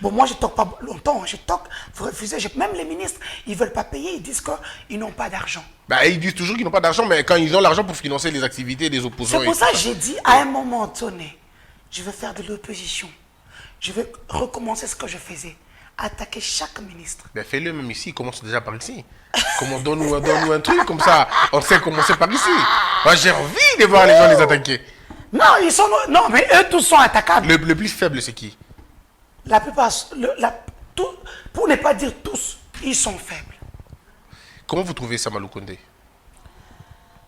Bon, moi, je toque pas longtemps. Je toque. Vous refusez. Même les ministres, ils ne veulent pas payer. Ils disent qu'ils n'ont pas d'argent. Bah, ils disent toujours qu'ils n'ont pas d'argent, mais quand ils ont l'argent pour financer les activités des opposants. C'est pour ça que j'ai dit, à un moment donné, je veux faire de l'opposition. Je vais recommencer ce que je faisais. Attaquer chaque ministre. Ben fais-le même ici, commence déjà par ici. Donne-nous un truc comme ça. On sait commencer par ici. Moi j'ai envie de voir les gens les attaquer. Non, mais eux tous sont attaquables. Le plus faible c'est qui? La plupart, pour ne pas dire tous, ils sont faibles. Comment vous trouvez Samalou Kondé?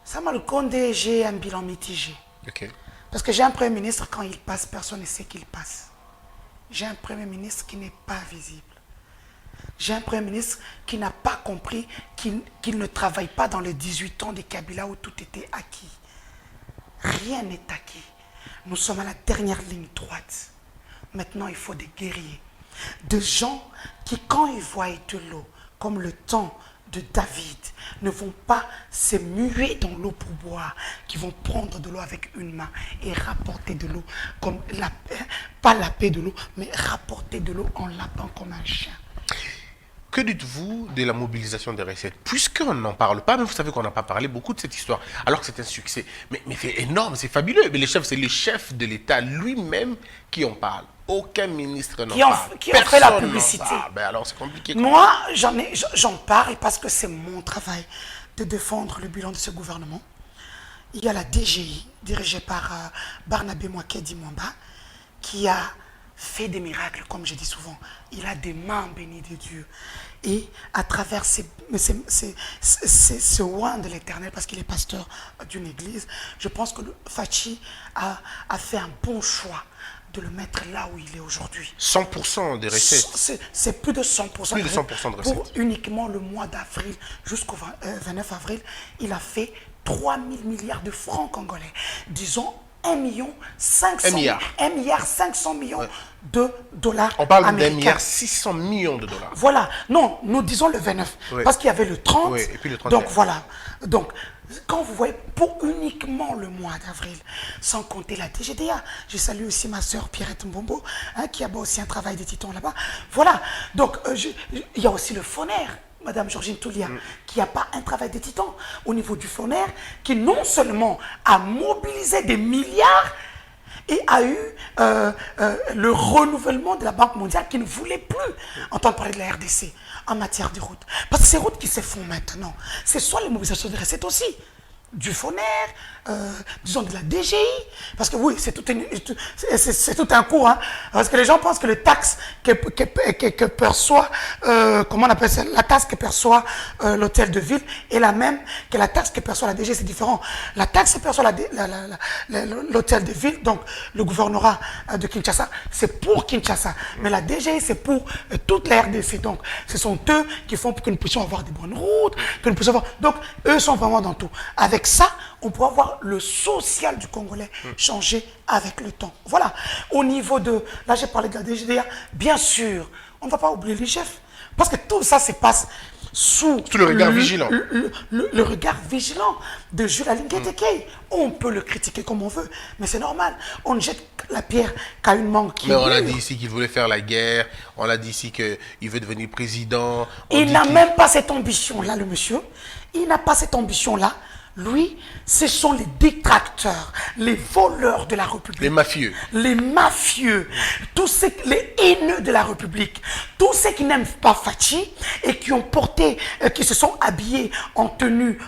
Samalou Kondé, j'ai un bilan mitigé. Okay. Parce que j'ai un premier ministre, quand il passe, personne ne sait qu'il passe. J'ai un Premier ministre qui n'est pas visible. J'ai un Premier ministre qui n'a pas compris qu'il ne travaille pas dans les 18 ans de Kabila où tout était acquis. Rien n'est acquis. Nous sommes à la dernière ligne droite. Maintenant, il faut des guerriers. Des gens qui, quand ils voient de l'eau, comme le temps de David, ne vont pas se muer dans l'eau pour boire, qui vont prendre de l'eau avec une main et rapporter de l'eau, comme pas laper de l'eau, mais rapporter de l'eau en lapant comme un chien. que dites-vous de la mobilisation des recettes? Puisqu'on n'en parle pas, mais vous savez qu'on n'a pas parlé beaucoup de cette histoire, alors que c'est un succès. Mais c'est énorme, c'est fabuleux. Mais c'est le chef de l'État lui-même qui en parle. Aucun ministre n'en parle. Qui en fait la publicité. Ben alors c'est compliqué. Moi, j'en parle parce que c'est mon travail de défendre le bilan de ce gouvernement. Il y a la DGI, dirigée par Barnabé Mouakedi Mwamba, qui a fait des miracles, comme je dis souvent. Il a des mains bénies de Dieu. Et à travers ce oint de l'Éternel, parce qu'il est pasteur d'une église, je pense que Fachi a fait un bon choix de le mettre là où il est aujourd'hui. 100% des recettes. C'est plus de 100%. Plus de 100% de recettes. Pour uniquement le mois d'avril jusqu'au 29 avril, il a fait 3 000 milliards de francs congolais. Disons 1 milliard 500 millions de dollars. On parle américains. d'1 milliard 600 millions de dollars. Voilà. Non, nous disons le 29. Oui. Parce qu'il y avait le 30. Oui, et puis le 31. Donc voilà. Donc, quand vous voyez, pour uniquement le mois d'avril, sans compter la TGDA, je salue aussi ma sœur Pierrette Mbombo, qui a aussi un travail de titan là-bas. Voilà. Donc, il y a aussi le FONER. Madame Georgine Toulia, qui n'a pas un travail de titan au niveau du FONER, qui non seulement a mobilisé des milliards et a eu le renouvellement de la Banque mondiale qui ne voulait plus entendre parler de la RDC en matière de routes. Parce que ces routes qui se font maintenant, c'est soit les mobilisations de recettes aussi, du FONER, disons de la DGI, parce que oui, c'est tout un coût, hein, parce que les gens pensent que les taxes que perçoit, comment on appelle ça, la taxe que perçoit l'hôtel de ville est la même que la taxe que perçoit la DGI, c'est différent. La taxe que perçoit l'hôtel de ville, donc le gouvernorat de Kinshasa, c'est pour Kinshasa, mais la DGI, c'est pour toute la RDC, donc ce sont eux qui font pour que nous puissions avoir des bonnes routes, que nous puissions avoir, donc eux sont vraiment dans tout. Avec ça, on peut voir le social du Congolais changer avec le temps. Voilà. Au niveau de... Là, j'ai parlé de la DGDA. Bien sûr, on ne va pas oublier les chefs. Parce que tout ça se passe sous le regard vigilant. Le regard vigilant de Jules Alingueteke. On peut le critiquer comme on veut, mais c'est normal. On ne jette la pierre qu'à une mangue qui... Mais on a dit ici qu'il voulait faire la guerre. On a dit ici qu'il veut devenir président. Il n'a même pas cette ambition-là, le monsieur. Il n'a pas cette ambition-là. Lui, ce sont les détracteurs, les voleurs de la République. Les mafieux. Les mafieux, les haineux de la République, tous ceux qui n'aiment pas Fachi et qui ont porté, qui se sont habillés en tenue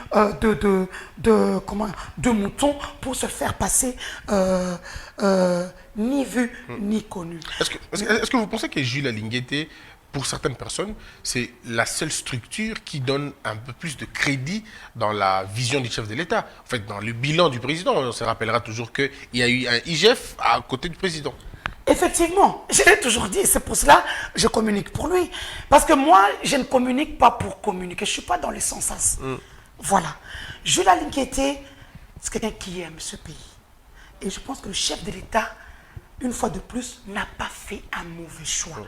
de mouton pour se faire passer ni vu ni connu. Est-ce que vous pensez que Jules Alingueteke, pour certaines personnes, c'est la seule structure qui donne un peu plus de crédit dans la vision du chef de l'État? En fait, dans le bilan du président, on se rappellera toujours qu'il y a eu un IGF à côté du président. Effectivement, je l'ai toujours dit, c'est pour cela que je communique pour lui. Parce que moi, je ne communique pas pour communiquer, je ne suis pas dans les sens. Voilà. Jules Alingueteke, c'est quelqu'un qui aime ce pays. Et je pense que le chef de l'État, une fois de plus, n'a pas fait un mauvais choix.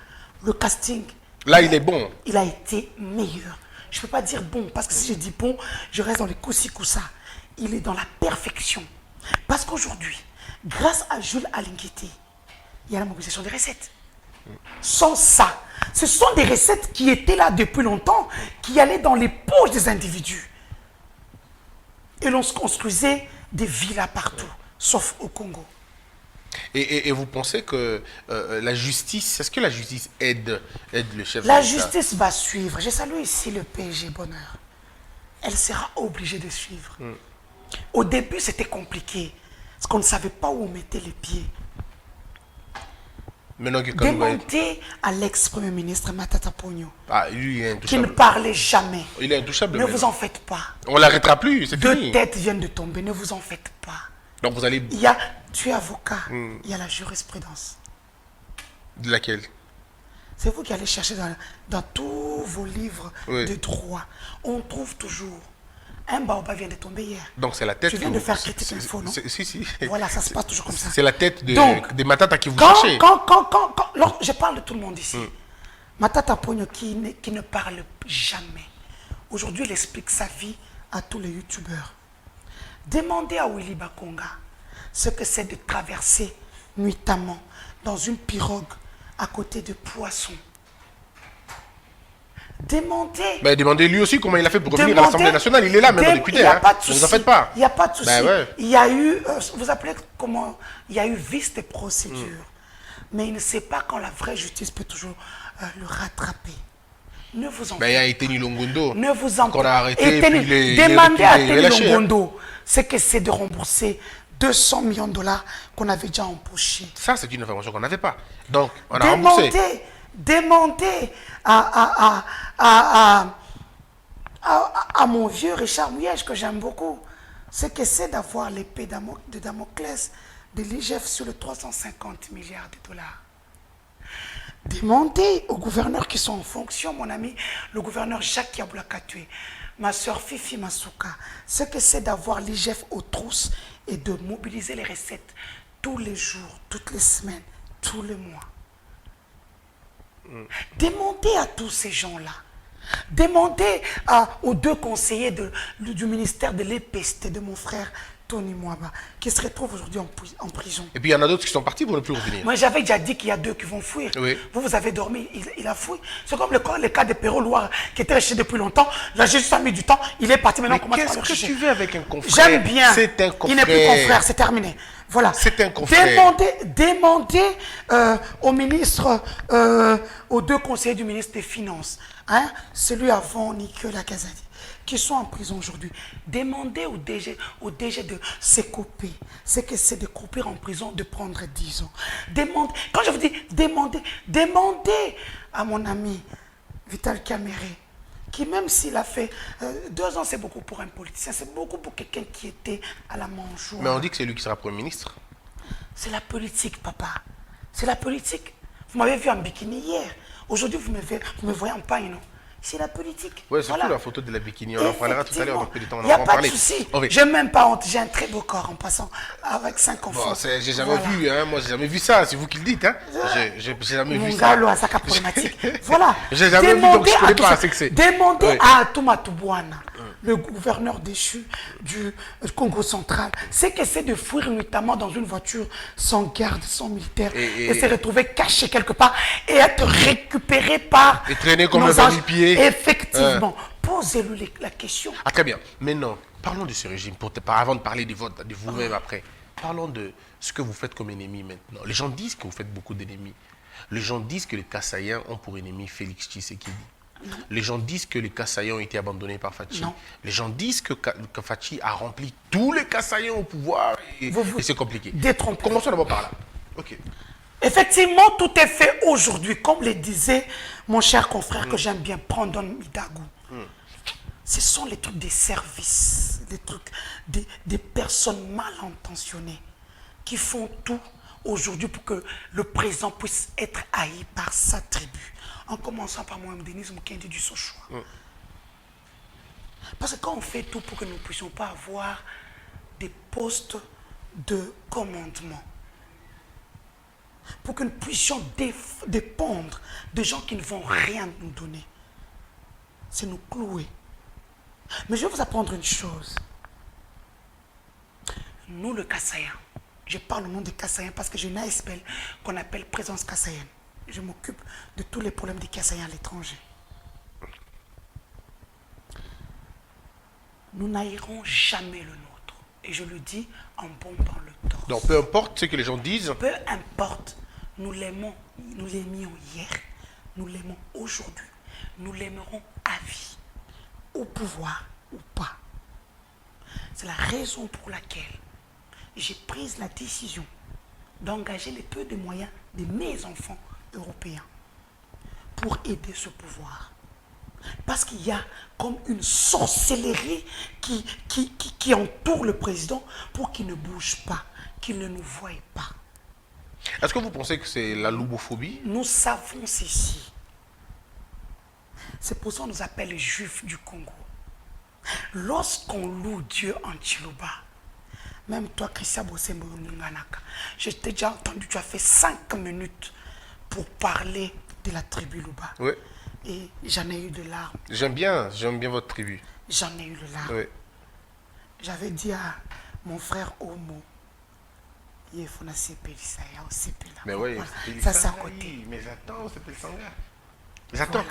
Le casting, là, il est bon. Il a été meilleur. Je ne peux pas dire bon, parce que si je dis bon, je reste dans les coussi-coussa. Il est dans la perfection. Parce qu'aujourd'hui, grâce à Jules Alingueteke, il y a la mobilisation des recettes. Sans ça, ce sont des recettes qui étaient là depuis longtemps, qui allaient dans les poches des individus. Et l'on se construisait des villas partout, sauf au Congo. Et vous pensez que la justice, est-ce que la justice aide le chef de La l'État? justice va suivre. Je salue ici le PSG Bonheur. Elle sera obligée de suivre. Au début, c'était compliqué, parce qu'on ne savait pas où on mettait les pieds. Demandez à l'ex-premier ministre Matata Ponyo, lui, il est qui ne intouchable. parlait jamais. Il est intouchable. Ne vous en faites pas. On ne l'arrêtera plus, c'est fini. Deux têtes viennent de tomber, ne vous en faites pas. Donc vous allez... Tu es avocat, il y a la jurisprudence. De laquelle? C'est vous qui allez chercher dans tous vos livres de droit. On trouve toujours. Un baobab vient de tomber hier. Donc c'est la tête... Tu viens de faire critique info, non? Si. Voilà, ça se passe toujours comme ça. C'est la tête des Matata qui vous cherchez. cherchez. Je parle de tout le monde ici. Matata Ponyo qui ne parle jamais. Aujourd'hui, il explique sa vie à tous les youtubeurs. Demandez à Willy Bakonga ce que c'est de traverser nuitamment dans une pirogue à côté de poissons. Démonter. Mais demandez lui aussi comment il a fait pour revenir à l'Assemblée nationale. Il est là, même député. Hein. Ne vous en faites pas. Il n'y a pas de souci. Ben ouais. Il y a eu, vous appelez comment? Il y a eu vice de procédure. Mais il ne sait pas quand la vraie justice peut toujours le rattraper. Ne vous en Ben, il y a Teni Longondo. Ne vous en qu'on a arrêté. Demandez à Teni Longondo ce que c'est de rembourser 200 millions de dollars qu'on avait déjà empochés. Ça, c'est une information qu'on n'avait pas. Donc, on a remboursé. Démonter à mon vieux Richard Mouillège, que j'aime beaucoup, ce que c'est d'avoir l'épée de Damoclès de l'IGF sur les 350 milliards de dollars. Demander aux gouverneurs qui sont en fonction, mon ami, le gouverneur Jacques Yaboulakatoué, ma soeur Fifi Masuka, ce que c'est d'avoir l'IGF aux trousses et de mobiliser les recettes tous les jours, toutes les semaines, tous les mois. Demandez à tous ces gens-là. Demandez aux deux conseillers du ministère de l'EPST de mon frère Tony Mwaba, qui se retrouve aujourd'hui en prison. Et puis il y en a d'autres qui sont partis pour ne plus revenir. Moi j'avais déjà dit qu'il y a deux qui vont fuir. Oui. Vous avez dormi, il a fui. C'est comme le cas de Perrault Loire qui était resté depuis longtemps. La justice a mis du temps, il est parti maintenant. Mais qu'est-ce que tu veux avec un confrère? J'aime bien. C'est un confrère. Il n'est plus confrère, c'est terminé. Voilà. C'est un confrère. Demandez au ministre, aux deux conseillers du ministre des Finances, hein, celui avant Nicolas Kazadi, qui sont en prison aujourd'hui. Demandez au DG de se couper. Ce que c'est de couper en prison, de prendre 10 ans. Quand je vous dis demandez à mon ami Vital Kamere, qui même s'il a fait 2 ans, c'est beaucoup pour un politicien, c'est beaucoup pour quelqu'un qui était à la mangeoire. Mais on dit que c'est lui qui sera Premier ministre. C'est la politique, papa. C'est la politique. Vous m'avez vu en bikini hier. Aujourd'hui, vous me voyez en pagne, non? C'est la politique. Oui, surtout voilà. La photo de la bikini. On en parlera tout à l'heure, on a peu de temps. Il n'y a pas de souci. Je n'ai même pas honte. J'ai un très beau corps en passant avec 5 enfants. Bon, j'ai jamais vu, hein. Moi, j'ai jamais vu ça. C'est vous qui le dites, hein. J'ai jamais vu ça. Mon gars, ça problématique. Voilà. J'ai jamais vu, donc je connais pas. Demandez à Toumatoubouana, le gouverneur déchu du Congo central, c'est que c'est de fuir notamment dans une voiture sans garde, sans militaire, et se retrouver caché quelque part et être récupéré par... Et traîner comme un pied. Effectivement. Posez-lui la question. Ah, très bien. Maintenant, parlons de ce régime, avant de parler de vous-même après. Parlons de ce que vous faites comme ennemi maintenant. Les gens disent que vous faites beaucoup d'ennemis. Les gens disent que les Kassaïens ont pour ennemi Félix Tshisekedi. Non. Les gens disent que les Kassaïens ont été abandonnés par Fachi. Non. Les gens disent que Fachi a rempli tous les Kassaïens au pouvoir et c'est compliqué. Commençons d'abord par là. Ok. Effectivement, tout est fait aujourd'hui, comme le disait mon cher confrère que j'aime bien, Brandon Midagou. Ce sont les trucs des services, les trucs des personnes mal intentionnées qui font tout aujourd'hui pour que le président puisse être haï par sa tribu. En commençant par moi-même, Denise Mukendi du Sochoa. Parce que quand on fait tout pour que nous ne puissions pas avoir des postes de commandement, pour que nous puissions dépendre de gens qui ne vont rien nous donner, c'est nous clouer. Mais je vais vous apprendre une chose. Nous, le Kassaïen, je parle au nom des Kassaïens parce que j'ai une ASPL qu'on appelle Présence Kassaïenne. Je m'occupe de tous les problèmes des Kassaïens à l'étranger. Nous n'haïrons jamais le nôtre. Et je le dis en bombant le torse. Donc peu importe ce que les gens disent. Peu importe. Nous l'aimons. Nous l'aimions hier. Nous l'aimons aujourd'hui. Nous l'aimerons à vie. Au pouvoir ou pas. C'est la raison pour laquelle j'ai pris la décision d'engager les peu de moyens de mes enfants européens pour aider ce pouvoir. Parce qu'il y a comme une sorcellerie qui entoure le président pour qu'il ne bouge pas, qu'il ne nous voie pas. Est-ce que vous pensez que c'est la loubophobie? Nous savons ceci. C'est pour ça qu'on nous appelle les Juifs du Congo. Lorsqu'on loue Dieu en Chiluba, même toi, Christian Bossembo Nganaka, je t'ai déjà entendu, tu as fait 5 minutes pour parler de la tribu Luba. Oui. Et j'en ai eu de larmes. J'aime bien votre tribu. J'en ai eu de larmes. Oui. J'avais dit à mon frère Omo, il faut na CP ça, il y a aussi là. Mais oui, ça c'est à côté. Mais attends, c'est le Sanga. Mais attends.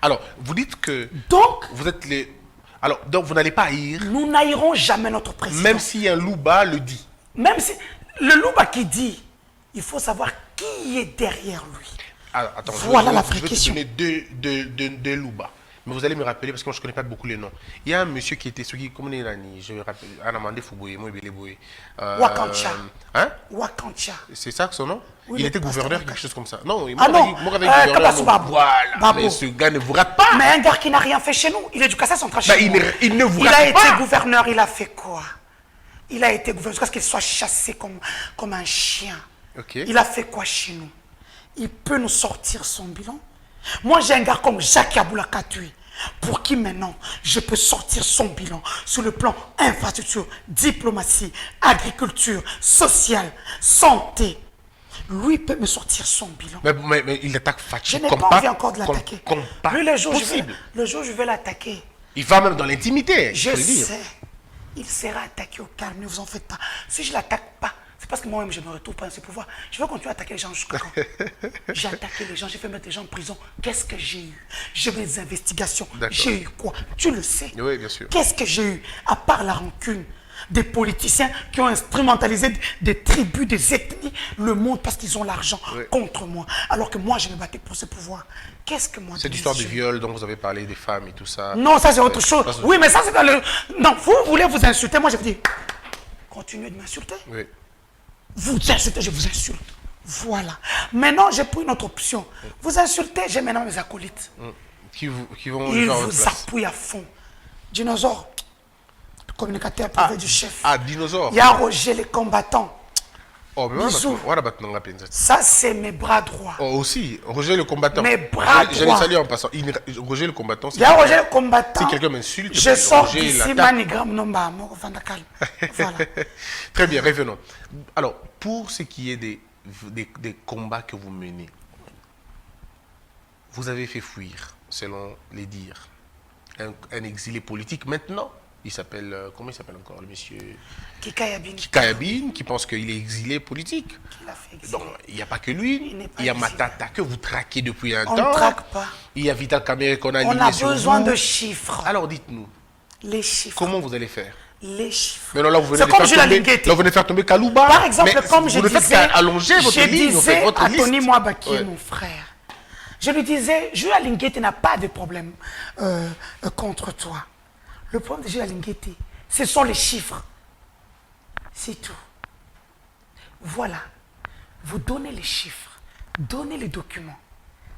Alors, vous dites que Donc, vous êtes les... Alors, donc vous n'allez pas haïr, nous n'haïrons jamais notre président. même si un louba le dit. Même si le louba qui dit, il faut savoir qui est derrière lui. Alors, attends, Voilà la vraie je vais te question. donner deux louba. Mais vous allez me rappeler, parce que moi je ne connais pas beaucoup les noms. Il y a un monsieur qui était, comment il est, je vais rappeler, Anamande Fouboye, moi il Boye. Wakancha. Hein? Wakancha. C'est ça que son nom? Oui, Il le était pasteur gouverneur, Wakancha. quelque chose comme ça. Non, Ah non, moi avec gouverneur. Kabassou non. Babou. Voilà, Babou. mais ce gars ne vous rate pas. Mais un gars qui n'a rien fait chez nous, il est du cassé central chez Bah, nous. il ne vous Il a rate été pas. gouverneur, il a fait quoi? Il a été gouverneur jusqu'à ce qu'il soit chassé comme un chien. Ok. Il a fait quoi chez nous? Il peut nous sortir son bilan? Moi, j'ai un gars comme Jacques Yaboulakatoui, pour qui maintenant je peux sortir son bilan sur le plan infrastructure, diplomatie, agriculture, sociale, santé. Lui peut me sortir son bilan. Mais il attaque Je Fatih n'ai comme pas pas, envie encore de l'attaquer. comme pas Lui, le jour possible. où je vais l'attaquer, Il va même dans l'intimité, je faut le dire. sais, il sera attaqué au calme, ne vous en faites pas. Si je ne l'attaque pas, c'est parce que moi-même je ne me retrouve pas dans ce pouvoir. Je veux continuer à attaquer les gens jusqu'à quand? J'ai attaqué les gens, j'ai fait mettre les gens en prison. Qu'est-ce que j'ai eu? J'ai eu des investigations. D'accord. J'ai eu quoi? Tu le sais. Oui, bien sûr. Qu'est-ce que j'ai eu? À part la rancune des politiciens qui ont instrumentalisé des tribus, des ethnies, le monde parce qu'ils ont l'argent Oui. contre moi. Alors que moi, je me battais pour ce pouvoir. Qu'est-ce que moi... Cette Denis, histoire de je- viol dont vous avez parlé, des femmes et tout ça. Non, ça c'est autre chose. ça, c'est- Oui, mais ça c'est dans le... Non, vous voulez vous insulter, moi je vous dis, continuez de m'insulter. Oui. Vous insultez, je vous insulte. Voilà. Maintenant, j'ai pris une autre option. Vous insultez, j'ai maintenant mes acolytes. Qui vont Ils faire votre vous place. appuient à fond. Dinosaure, le communicateur privé du chef. Ah, dinosaure. Il y a Roger, les combattants. Oh, mais Bisous. voilà, maintenant, on a pensé. Ça, c'est mes bras droits. Oh, aussi, Roger le combattant. Mes bras Je les droits. salue en passant. Roger le combattant, Il y a Roger, le combattant. Si quelqu'un m'insulte, je puis sors Roger d'ici, l'attaque. manigramme, non, bah, mort, vandakal. Voilà. Très bien, revenons. Alors, pour ce qui est des combats que vous menez, vous avez fait fuir, selon les dires, un exilé politique maintenant. Il s'appelle, comment il s'appelle encore, le monsieur Kikayabini. Kayabine, qui pense qu'il est exilé politique. Il a fait exiler. Donc, il n'y a pas que lui. Il n'est pas Il y a exilé. Matata que vous traquez depuis un On temps. ne traque pas. Il y a Vital Kamerhe qu'on a On aligné a sur besoin vous. de chiffres. Alors, dites-nous, Les chiffres. comment vous allez faire? Les chiffres. Mais non, là, vous venez C'est de comme faire Jules tomber, Alinguetti. là, vous venez de faire tomber Kalouba. Par exemple, mais comme je vous ne faites disais, qu'à allonger votre je ligne, en fait, disais votre à liste. Tony Mwabaki, Ouais. mon frère, je lui disais, Jules Alinguetti n'a pas de problème contre toi. Le problème de Jules Alinguetti, ce sont les chiffres. C'est tout. Voilà. Vous donnez les chiffres, donnez les documents.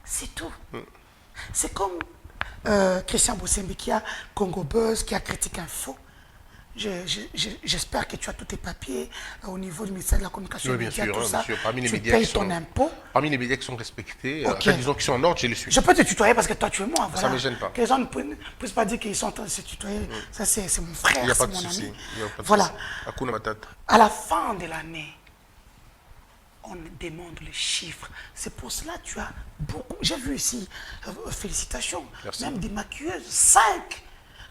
C'est tout. C'est comme Christian Bossembi qui a Congo Buzz, qui a Critique Info. J'espère que tu as tous tes papiers au niveau du ministère de la Communication. Oui, bien médias, sûr, tout hein, ça. bien sûr. Parmi les Tu médias payes qui ton sont- impôt. Parmi les médias qui sont respectés, Ok. enfin, disons qu'ils sont en ordre, je les suis. Je peux te tutoyer parce que toi tu es moi. Voilà. me gêne pas. Que les gens ne puissent pas dire qu'ils sont en train de se tutoyer. Ça c'est mon frère, Il n'y a c'est pas de mon souci. ami. Il y a pas de Voilà. souci. Hakuna Matata. À la fin de l'année, on demande les chiffres. C'est pour cela que tu as beaucoup. J'ai vu ici, félicitations, Merci. même des maquilleuses, 5.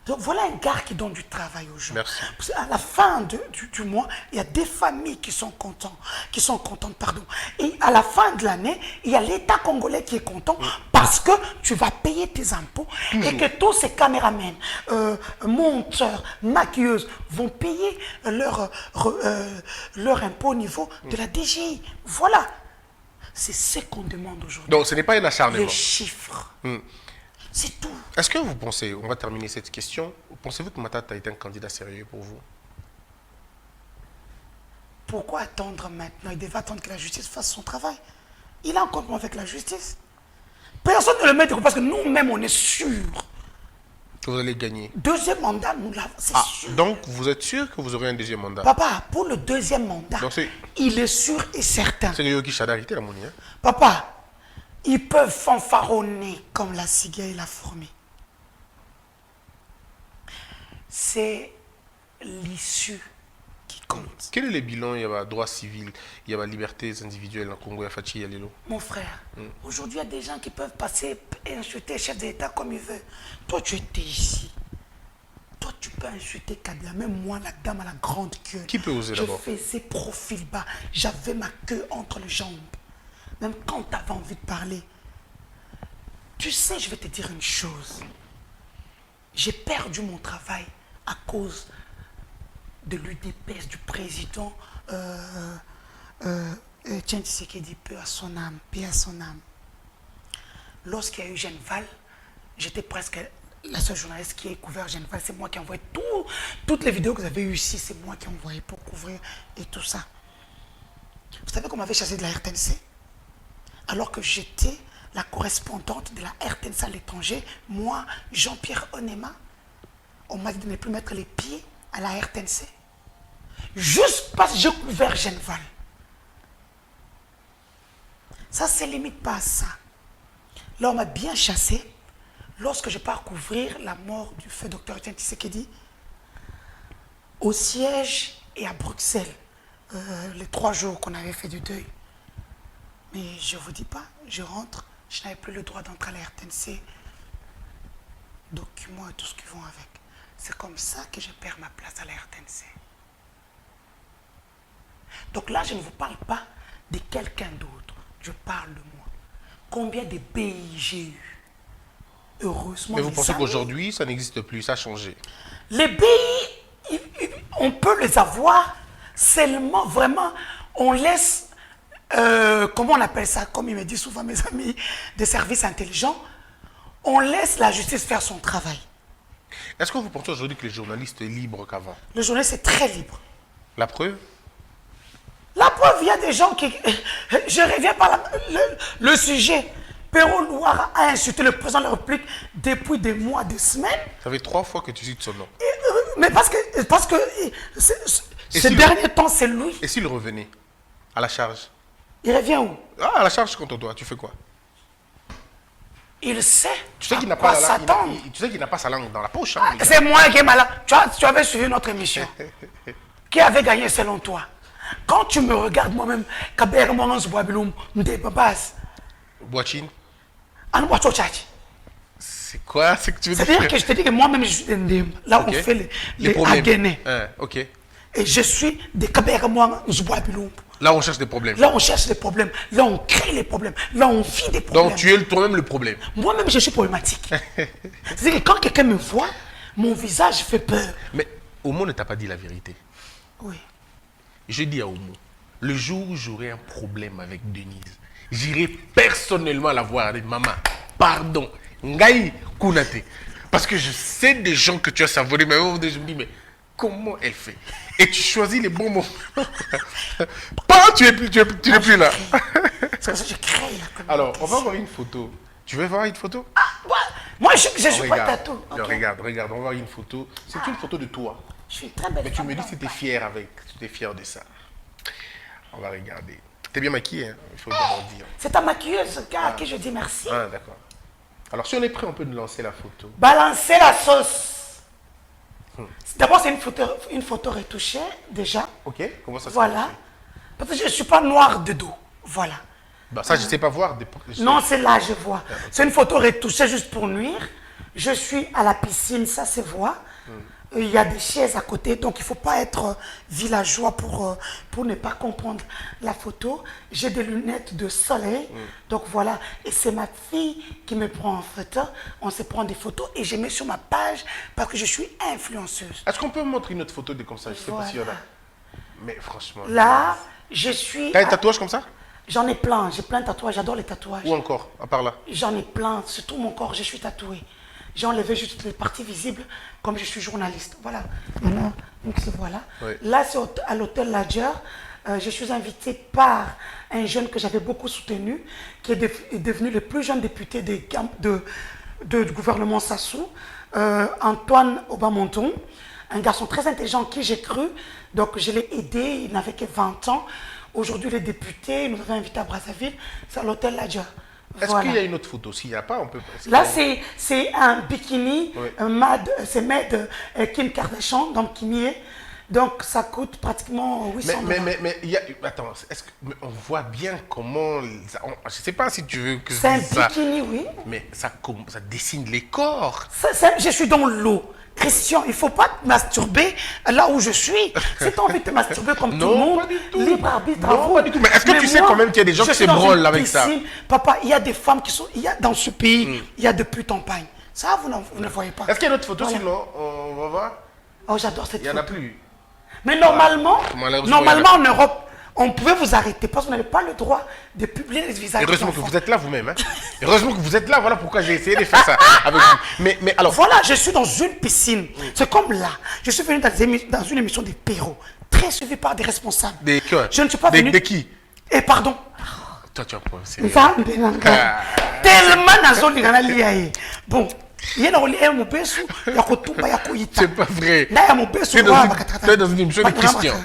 Donc voilà un gars qui donne du travail aux gens. Merci. Parce qu'à la fin du mois, il y a des familles qui sont contentes, pardon. Et à la fin de l'année, il y a l'État congolais qui est content parce que tu vas payer tes impôts et que tous ces caméramens, monteurs, maquilleuses vont payer leur impôt au niveau de la DGI. Voilà. C'est ce qu'on demande aujourd'hui. Donc, ce n'est pas un acharnement. Les chiffres. C'est tout. Est-ce que vous pensez, on va terminer cette question, pensez-vous que Matata est un candidat sérieux pour vous? Pourquoi attendre maintenant? Il devait attendre que la justice fasse son travail. Il a un compte avec la justice. Personne ne le met de côté parce que nous-mêmes, on est sûrs. Que vous allez gagner. Deuxième mandat, nous l'avons, c'est Ah, sûr. donc vous êtes sûr que vous aurez un deuxième mandat? Papa, pour le deuxième mandat, Donc c'est- il est sûr et certain. C'est que Yogi Chadarité, la monnaie. Hein? Papa, ils peuvent fanfaronner comme la ciguë et la fourmi. C'est l'issue qui compte. Quel est le bilan? Il y a droit civil, il y a libertés individuelles en Congo, il y a Fachi, il y a Lelo. Mon frère, aujourd'hui, il y a des gens qui peuvent passer et insulter le chef de l'État comme ils veulent. Toi, tu étais ici. Toi, tu peux insulter Kabila. Même moi, la dame à la grande queue. Qui peut oser d'abord? Je faisais profil bas. J'avais ma queue entre les jambes. Même quand tu avais envie de parler. Tu sais, je vais te dire une chose. J'ai perdu mon travail à cause de l'UDPS, du président Etienne Tshisekedi, paix à son âme, paix à son âme. Lorsqu'il y a eu Genval, j'étais presque la seule journaliste qui a couvert Genval. C'est moi qui ai envoyé toutes les vidéos que vous avez eues ici, c'est moi qui ai envoyé pour couvrir et tout ça. Vous savez qu'on m'avait chassé de la RTNC alors que j'étais la correspondante de la RTNC à l'étranger, moi, Jean-Pierre Onema. On m'a dit de ne plus mettre les pieds à la RTNC. Juste parce que j'ai couvert Genval. Ça ne se limite pas à ça. Là, on m'a bien chassé. Lorsque je pars couvrir la mort du feu docteur Etienne Tshisekedi, au siège et à Bruxelles, les 3 jours qu'on avait fait du deuil. Mais je ne vous dis pas, je rentre, je n'avais plus le droit d'entrer à la RTNC, documents et tout ce qui vont avec. C'est comme ça que je perds ma place à la RTNC. Donc là, je ne vous parle pas de quelqu'un d'autre, je parle de moi. Combien de BI j'ai eu? Heureusement. Mais vous pensez qu'aujourd'hui, ça n'existe plus, ça a changé? Les BI, on peut les avoir seulement, vraiment, on laisse, comment on appelle ça, comme il me dit souvent mes amis des services intelligents, on laisse la justice faire son travail. Est-ce que vous pensez aujourd'hui que les journalistes sont libres qu'avant? Le journaliste est très libre. La preuve? La preuve, il y a des gens qui... Je reviens par le sujet. Perrault Louara a insulté le président de la République depuis des mois, des semaines. Ça fait 3 fois que tu cites son nom. Mais parce que ces derniers temps, c'est lui. Et s'il revenait à la charge? Il revient où? Ah, à la charge contre toi, tu fais quoi? Il sait. Tu sais qu'il n'a pas pas, tu sais qu'il n'a pas sa langue dans la poche. Hein, c'est moi qui est malade. Tu avais suivi notre émission. Qui avait gagné selon toi? Quand tu me regardes moi-même, Kaber Morans Boabiloum, Ndebabas. Boachine. C'est quoi? C'est que tu veux dire? C'est-à-dire que je te dis que moi-même je suis Ndem. Là, okay. On fait les problèmes. Ok. Et je suis de Kaber Morans Boabiloum. Là, on cherche des problèmes. Là, on cherche des problèmes. Là, on crée les problèmes. Là, on vit des problèmes. Donc, tu es toi-même le problème. Moi-même, je suis problématique. C'est-à-dire que quand quelqu'un me voit, mon visage fait peur. Mais Omo ne t'a pas dit la vérité. Oui. Je dis à Omo, le jour où j'aurai un problème avec Denise, j'irai personnellement la voir et maman, pardon, Ngaï Kounate. Parce que je sais des gens que tu as savonné, mais je me dis, mais comment elle fait? Et tu choisis les bons mots. Pas, tu n'es plus là. C'est comme ça que je crée. Alors, on va voir une photo. Tu veux voir une photo? Moi, je ne suis pas tatou. Okay. Regarde, on va voir une photo. C'est une photo de toi. Je suis très belle. Mais tu me dis que tu es fier de ça. On va regarder. Tu es bien maquillée, hein? Il faut d'abord dire. C'est ta maquilleuse à qui je dis merci. Ah, d'accord. Alors, si on est prêt, on peut nous lancer la photo. Balancer la sauce. D'abord, c'est une photo retouchée, déjà. Ok, comment ça se passe? Voilà. Parce que je ne suis pas noire de dos. Voilà. Bah, ça, je ne sais pas voir. Non, c'est là, je vois. C'est une photo retouchée juste pour nuire. Je suis à la piscine, ça se voit. Il y a des chaises à côté, donc il ne faut pas être villageois pour ne pas comprendre la photo. J'ai des lunettes de soleil, donc voilà. Et c'est ma fille qui me prend en photo. On se prend des photos et je mets sur ma page parce que je suis influenceuse. Est-ce qu'on peut me montrer une autre photo de comme ça? Je ne sais pas s'il y en a. Mais franchement... Là, je suis... T'as un tatouage comme ça? J'en ai plein, j'ai plein de tatouages, j'adore les tatouages. Où encore, à part là? J'en ai plein, sur tout mon corps, je suis tatouée. J'ai enlevé juste les parties visibles, comme je suis journaliste. Voilà. Voilà. Donc voilà. Oui. Là, c'est à l'hôtel Ladjer. Je suis invitée par un jeune que j'avais beaucoup soutenu, qui est devenu le plus jeune député du gouvernement Sassou, Antoine Obamonton, un garçon très intelligent en qui j'ai cru. Donc je l'ai aidé, il n'avait que 20 ans. Aujourd'hui, il est député, il nous avait invité à Brazzaville, c'est à l'hôtel Ladjer. Est-ce qu'il y a une autre photo? S'il n'y a pas, on peut... Là, c'est un bikini, oui. C'est Mad Kim Kardashian, donc Kimie. Donc, ça coûte pratiquement 800 dollars. Attends, on voit bien comment, je ne sais pas si tu veux que je C'est un dise ça, bikini, oui. mais ça dessine les corps. Je suis dans l'eau. Christian, il ne faut pas te masturber là où je suis. Si tu as envie de te masturber comme tout le monde, pas du tout. libre arbitre à Non, vous. pas du tout. Mais est-ce que tu sais quand même qu'il y a des gens qui se branlent avec ça? Papa, il y a des femmes qui sont... Dans ce pays, il y a de putes en pagne. Ça, vous ne voyez pas. Est-ce qu'il y a d'autres photos Voilà. sinon? On va voir. Oh, j'adore cette Il n'y photo. en a plus. Mais normalement, Malheureusement, il y en a en Europe, on pouvait vous arrêter parce que vous n'avez pas le droit de publier les visages. Heureusement que vous êtes là vous-même. Hein. Heureusement que vous êtes là. Voilà pourquoi j'ai essayé de faire ça avec vous. Mais alors. Voilà, je suis dans une piscine. C'est comme là. Je suis venu dans une émission des Perrault, très suivi par des responsables. Des quoi? Je ne suis pas venu. De qui? Et pardon. Toi, tu as quoi? Tellement nazolingana liaye. Bon. C'est pas vrai. Tu es dans une émission de Christian.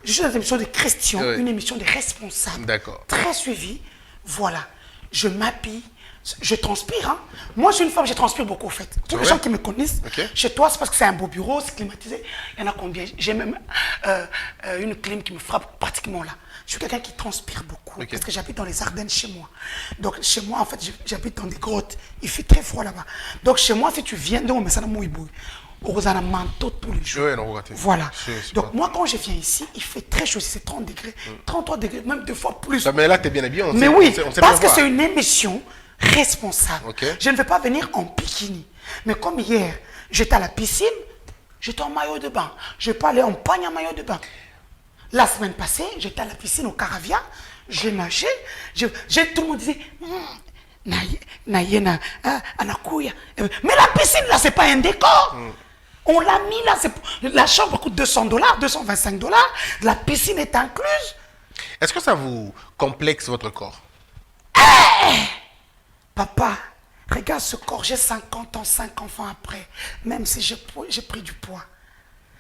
Je suis dans une émission de Christian, Oui. une émission de responsables. D'accord. Très suivie. Voilà. Je m'habille. Je transpire. Hein. Moi, je suis une femme, je transpire beaucoup, en fait. Tous les gens qui me connaissent, chez toi, c'est parce que c'est un beau bureau, c'est climatisé. Il y en a combien? J'ai même une clim qui me frappe pratiquement là. Je suis quelqu'un qui transpire beaucoup parce que j'habite dans les Ardennes chez moi. Donc, chez moi, en fait, j'habite dans des grottes. Il fait très froid là-bas. Donc, chez moi, si tu viens, on met ça dans mon hibou. On a un manteau tous les jours. Oui, non, regardez. Voilà. Donc, pas... moi, quand je viens ici, il fait très chaud. C'est 30 degrés, 33 degrés, même 2 fois plus. Mais là, tu es bien habillé. Mais oui, parce que c'est une émission responsable. Je ne vais pas venir en bikini. Mais comme hier, j'étais à la piscine, j'étais en maillot de bain. Je ne vais pas aller en pagne en maillot de bain. La semaine passée, j'étais à la piscine au Caravia, j'ai nagé, tout le monde disait, mais la piscine là, c'est pas un décor. On l'a mis là, la chambre coûte 200 dollars, 225 dollars, la piscine est incluse. Est-ce que ça vous complexe votre corps? Papa, regarde ce corps, j'ai 50 ans, 5 enfants après, même si j'ai pris du poids.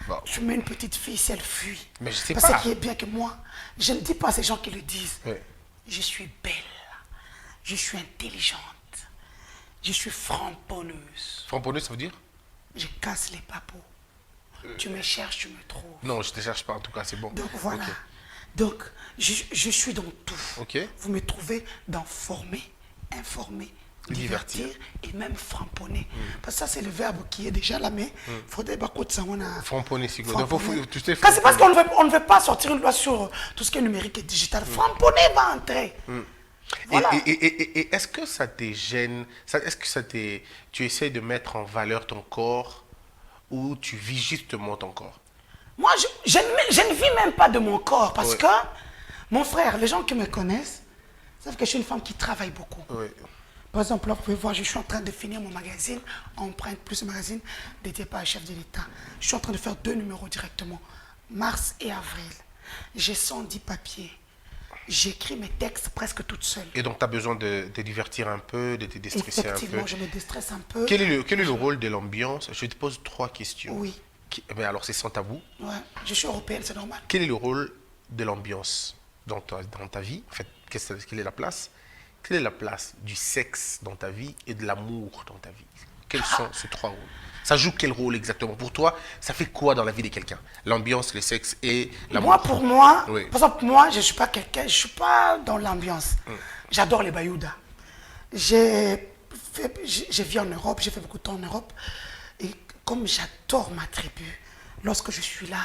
Bon. Je mets une petite fille si elle fuit. Mais je sais Parce pas. qu'il est bien que moi, je ne dis pas à ces gens qui le disent. Oui. Je suis belle, je suis intelligente, je suis framponneuse. Framponneuse, ça veut dire? Je casse les papos. Tu me cherches, tu me trouves. Non, je ne te cherche pas, en tout cas, c'est bon. Donc voilà. Donc, je suis dans tout. Vous me trouvez dans former, informer, divertir et même framponner. Parce que ça, c'est le verbe qui est déjà là, mais il faudrait pas que ça on framponner, c'est quoi? C'est parce qu'on ne veut pas sortir une loi sur tout ce qui est numérique et digital. Framponner va entrer. Voilà. Et est-ce que ça te gêne? Est-ce que tu essaies de mettre en valeur ton corps ou tu vis justement ton corps? Moi, je ne vis même pas de mon corps parce que, mon frère, les gens qui me connaissent savent que je suis une femme qui travaille beaucoup. Par exemple, là, vous pouvez voir, je suis en train de finir mon magazine, Empreinte plus magazine, dédié par le chef de l'État. Je suis en train de faire 2 numéros directement, mars et avril. J'ai 110 papiers. J'écris mes textes presque toute seule. Et donc, tu as besoin de te divertir un peu, de te déstresser un peu? Effectivement, je me déstresse un peu. Quel est le rôle de l'ambiance? Je te pose 3 questions. Oui. Mais alors, c'est sans tabou. Ouais, je suis européenne, c'est normal. Quel est le rôle de l'ambiance dans ta vie? En fait, quelle est la place? Quelle est la place du sexe dans ta vie et de l'amour dans ta vie? Quels sont ces 3 rôles? Ça joue quel rôle exactement? Pour toi, ça fait quoi dans la vie de quelqu'un? L'ambiance, le sexe et l'amour? Moi, pour moi, oui. Par exemple, moi, je ne suis pas quelqu'un, je ne suis pas dans l'ambiance. J'adore les bayoudas. J'ai vécu en Europe, j'ai fait beaucoup de temps en Europe. Et comme j'adore ma tribu, lorsque je suis là,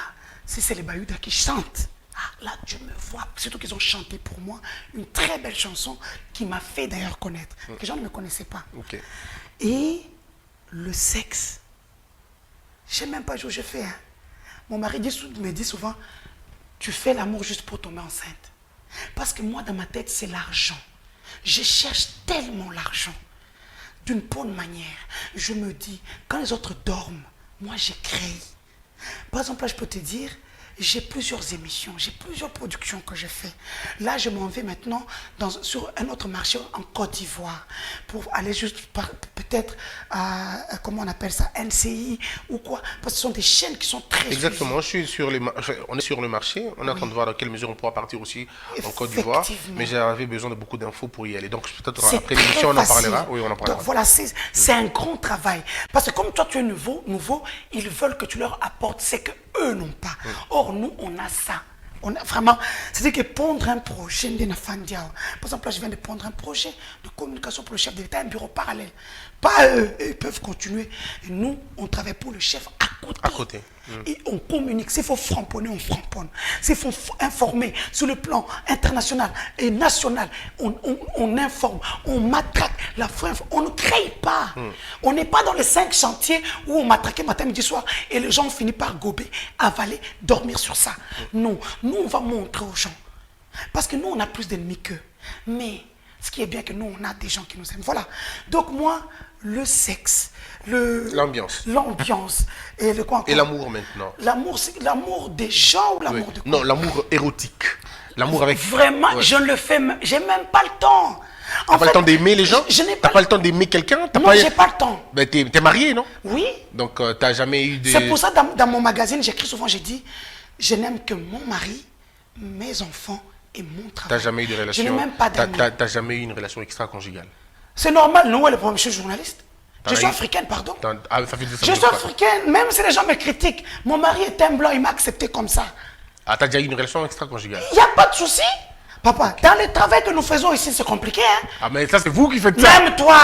c'est les bayoudas qui chantent. Ah, là, je me vois, surtout qu'ils ont chanté pour moi une très belle chanson qui m'a fait d'ailleurs connaître, que les gens ne me connaissaient pas. Et le sexe, je ne sais même pas où je fais. Hein. Mon mari me dit souvent, tu fais l'amour juste pour tomber enceinte. Parce que moi, dans ma tête, c'est l'argent. Je cherche tellement l'argent. D'une bonne manière, je me dis, quand les autres dorment, moi j'écris. Par exemple, là, je peux te dire, j'ai plusieurs émissions, j'ai plusieurs productions que je fais. Là, je m'en vais maintenant sur un autre marché en Côte d'Ivoire pour aller juste peut-être à, comment on appelle ça, NCI ou quoi. Parce que ce sont des chaînes qui sont très Exactement, on est sur le marché, on est en train de voir dans quelle mesure on pourra partir aussi en Côte d'Ivoire. Mais j'avais besoin de beaucoup d'infos pour y aller. Donc peut-être après l'émission, on en parlera. Oui, on en parlera. Donc voilà, c'est un grand travail. Parce que comme toi, tu es nouveau, ils veulent que tu leur apportes. C'est que eux n'ont pas. Or, nous, on a ça. On a vraiment, c'est-à-dire que pondre un projet, par exemple, là, je viens de pondre un projet de communication pour le chef de l'État, un bureau parallèle. Pas eux, ils peuvent continuer. Et nous, on travaille pour le chef à côté. À côté. Et on communique. S'il faut framponner, on framponne. S'il faut informer sur le plan international et national, on informe, on matraque. On ne crée pas. On n'est pas dans les 5 chantiers où on matraquait matin, midi, soir et les gens ont fini par gober, avaler, dormir sur ça. Non, nous on va montrer aux gens. Parce que nous on a plus d'ennemis qu'eux. Mais ce qui est bien que nous on a des gens qui nous aiment. Voilà. Donc moi, le sexe, l'ambiance et le quoi encore? Et l'amour maintenant. L'amour, c'est l'amour des gens ou l'amour de quoi? Non, l'amour érotique. L'amour avec... Vraiment, je ne le fais, j'ai même pas le temps. T'as pas le temps d'aimer les gens? Je n'ai pas le temps d'aimer quelqu'un? Non, j'ai pas le temps. Ben, t'es marié, non? Oui. Donc, t'as jamais eu des... C'est pour ça, dans mon magazine, j'écris souvent, j'ai dit, je n'aime que mon mari, mes enfants et mon travail. T'as jamais eu de relation... Je n'ai même pas d'amis. T'as jamais eu une relation extra-conjugale? C'est normal, non, le problème, je suis journaliste. Je suis africaine, pardon. Ça fait je suis africaine, même si les gens me critiquent. Mon mari est un blanc, il m'a accepté comme ça. Ah, t'as déjà eu une relation extra-conjugale? Il n'y a pas de souci. Papa, dans le travail que nous faisons ici, c'est compliqué, hein? Ah, mais ça, c'est vous qui faites ça. Même toi.